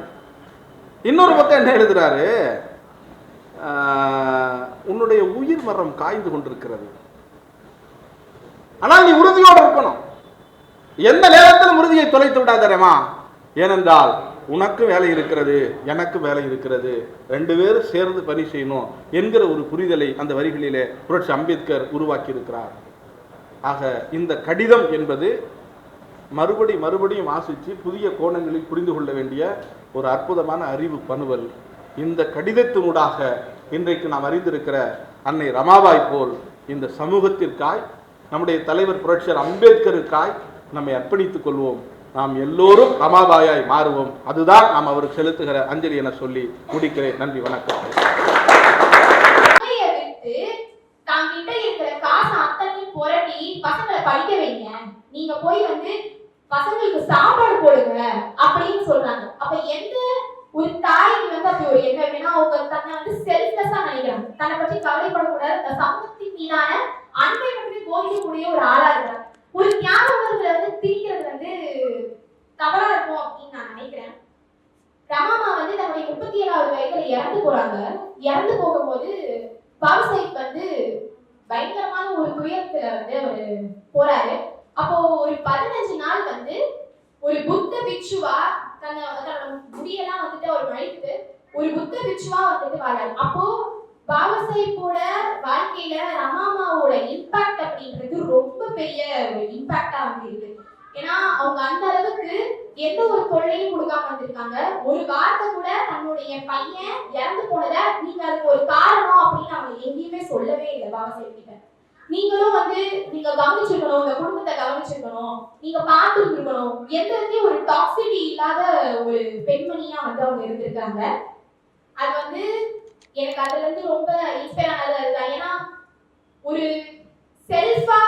இன்னொரு பக்கம் என்ன எழுதுறாரு, உன்னுடைய உயிர் மரம் காய்ந்து கொண்டிருக்கிறது, ஆனால் நீ உறுதியோடு இருக்கணும். எந்த நேரத்திலும் உறுதியை தொலைத்து விடாதரமா. ஏனென்றால் உனக்கு வேலை இருக்கிறது, எனக்கு வேலை இருக்கிறது, 2 பேரும் சேர்ந்து பணி செய்யணும் என்கிற ஒரு புரிதலை அந்த வரிகளிலே புரட்சி அம்பேத்கர் உருவாக்கி இருக்கிறார். ஆக இந்த கடிதம் என்பது மறுபடியும் வாசித்து புதிய கோணங்களில் புரிந்து கொள்ள வேண்டிய ஒரு அற்புதமான அறிவு பணுவல். இந்த கடிதத்தினூடாக இன்றைக்கு நாம் அறிந்திருக்கிற அன்னை ரமாபாய் போல் இந்த சமூகத்திற்காய், நம்முடைய தலைவர் புரட்சியர் அம்பேத்கருக்காய் நம்மை அர்ப்பணித்துக் கொள்வோம். நாம் எல்லோரும் ரமாபாயாய் மாறுவோம். அதுதான் நாம் அவருக்கு செலுத்துகிற அஞ்சலி என சொல்லி முடிக்கிறேன். நன்றி, வணக்கம். தாங்கிட்ட இருக்கிற காசு அத்தனையும் புரட்டி பசங்களை படிக்க வைங்க, நீங்க போய் பசங்களுக்கு சாப்பாடு போடுங்க அப்படின்னு சொல்றாங்க. அப்ப எந்த ஒரு தாய்க்கு அப்படி ஒரு எண்ணம் இருக்குன்னா, அவங்க தன்னை செல்ஃப்லெஸ்ஸா நினைக்கிறாங்க, தன்னை பற்றி கவலைப்படக்கூடாது, சமூகத்தின் மீதான அன்பை மட்டுமே போதிக்கக்கூடிய ஒரு ஆளா இருக்கிறாங்க. ஒரு தியாகங்களை தீர்க்கிறது தவறா இருக்கும் அப்படின்னு நான் நினைக்கிறேன். ரமாமா தன்னுடைய 37வது வயதுல இறந்து போறாங்க. இறந்து போகும்போது பாவசாஹிப் பயங்கரமான ஒரு துயரத்துல அவரு போறாரு. அப்போ ஒரு 15 நாள் ஒரு புத்த பிட்சுவா தன்னோட முடியெல்லாம் அவர் மழித்து ஒரு புத்த பிட்சுவா வராரு. அப்போ பாபாசாஹிப்போட வாழ்க்கையில ரமாமாவோட இம்பாக்ட் அப்படின்றது ரொம்ப பெரிய ஒரு இம்பாக்டா இருக்கு. ஏன்னா அவங்க அந்த அளவுக்கு எந்த ஒரு தொல்லையும் கொடுக்காம வந்திருக்காங்க. ஒரு வார்த்தை கூட தன்னுடைய பையன் இறந்து போனதை நீங்க அதுக்கு ஒரு காரணம் அப்படின்னு அவங்க எங்கேயுமே சொல்லவே இல்லை பாபா சாஹேப் கிட்ட. நீங்களும் வந்து நீங்க கவனிச்சிருக்கணும், உங்க குடும்பத்தை கவனிச்சிருக்கணும், நீங்க பார்த்துருக்கணும். எந்த விதத்தையும் ஒரு டாக்ஸிட்டி இல்லாத ஒரு பெண்மணியா வந்து அவங்க இருந்திருக்காங்க. அது வந்து எனக்கு அதுல இருந்து ரொம்ப இன்ஸ்பயர் ஆனது அதுதான். ஏன்னா ஒரு செல்ஃபா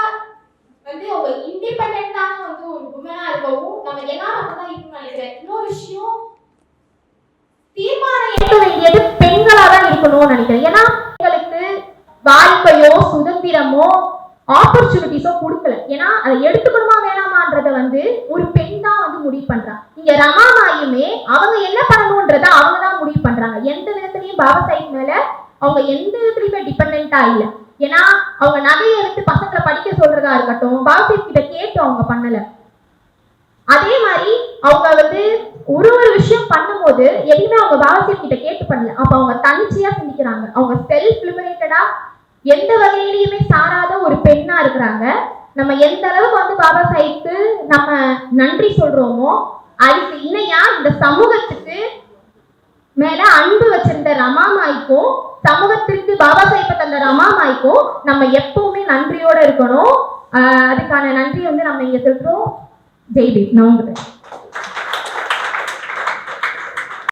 வந்து அவங்க இண்டிபெண்டன்டான வந்து ஒரு உமனா இருக்கவும் நம்ம எல்லாரும் அப்படிதான் இருக்குன்னு நினைக்கிறேன். இன்னொரு விஷயம், தீர்மானம் எடுக்க வேண்டியது பெண்களா தான் இருக்கணும்னு நினைக்கிறேன். ஏன்னா பெண்களுக்கு வாய்ப்பையோ சுதந்திரமோ ஆப்பர்ச்சுனிட்டிஸோ கொடுக்கல. ஏன்னா அதை எடுத்துக்கணுமா வேணாமான்றத வந்து ஒரு பெண் தான் வந்து முடிவு பண்றாங்க. இங்க ரமாமாயுமே அவங்க என்ன பண்ணணும்ன்றத அவங்க தான் முடிவு பண்றாங்க. எந்த விதத்துலயும் பாபா சாஹேப் மேல அவங்க எந்த விதத்துலயுமே டிபெண்டா இல்லை. ஏன்னா அவங்க நகையை எடுத்து பசங்களை படிக்க சொல்றதா இருக்கட்டும், பாபா சாஹேப் கிட்ட கேட்டு அவங்க பண்ணல. அதே மாதிரி அவங்க வந்து ஒரு விஷயம் பண்ணும்போது எதுவுமே அவங்க பாபா சாஹேப் கிட்ட கேட்டு பண்ணல. அப்ப அவங்க தனிச்சையா சிந்திக்கிறாங்க. அவங்க செல்ஃப் லிபரேட்டடா எந்த வகையிலையுமே சாராத ஒரு பெண்ணா இருக்கிறாங்க. நம்ம எந்த அளவுக்கு வந்து பாபா சாஹேப்க்கு நம்ம நன்றி சொல்றோமோ அதுக்கு இணையா இந்த சமூகத்துக்கு மேல அன்பு வச்சிருந்த ரமாமாய்க்கும் சமூகத்திற்கு பாபா சாஹேப்பை தந்த ரமாமாய்க்கும் நம்ம எப்பவுமே நன்றியோட இருக்கணும். அதுக்கான நன்றி வந்து நம்ம இங்க சொல்றோம். ஜெய்பீம். நான்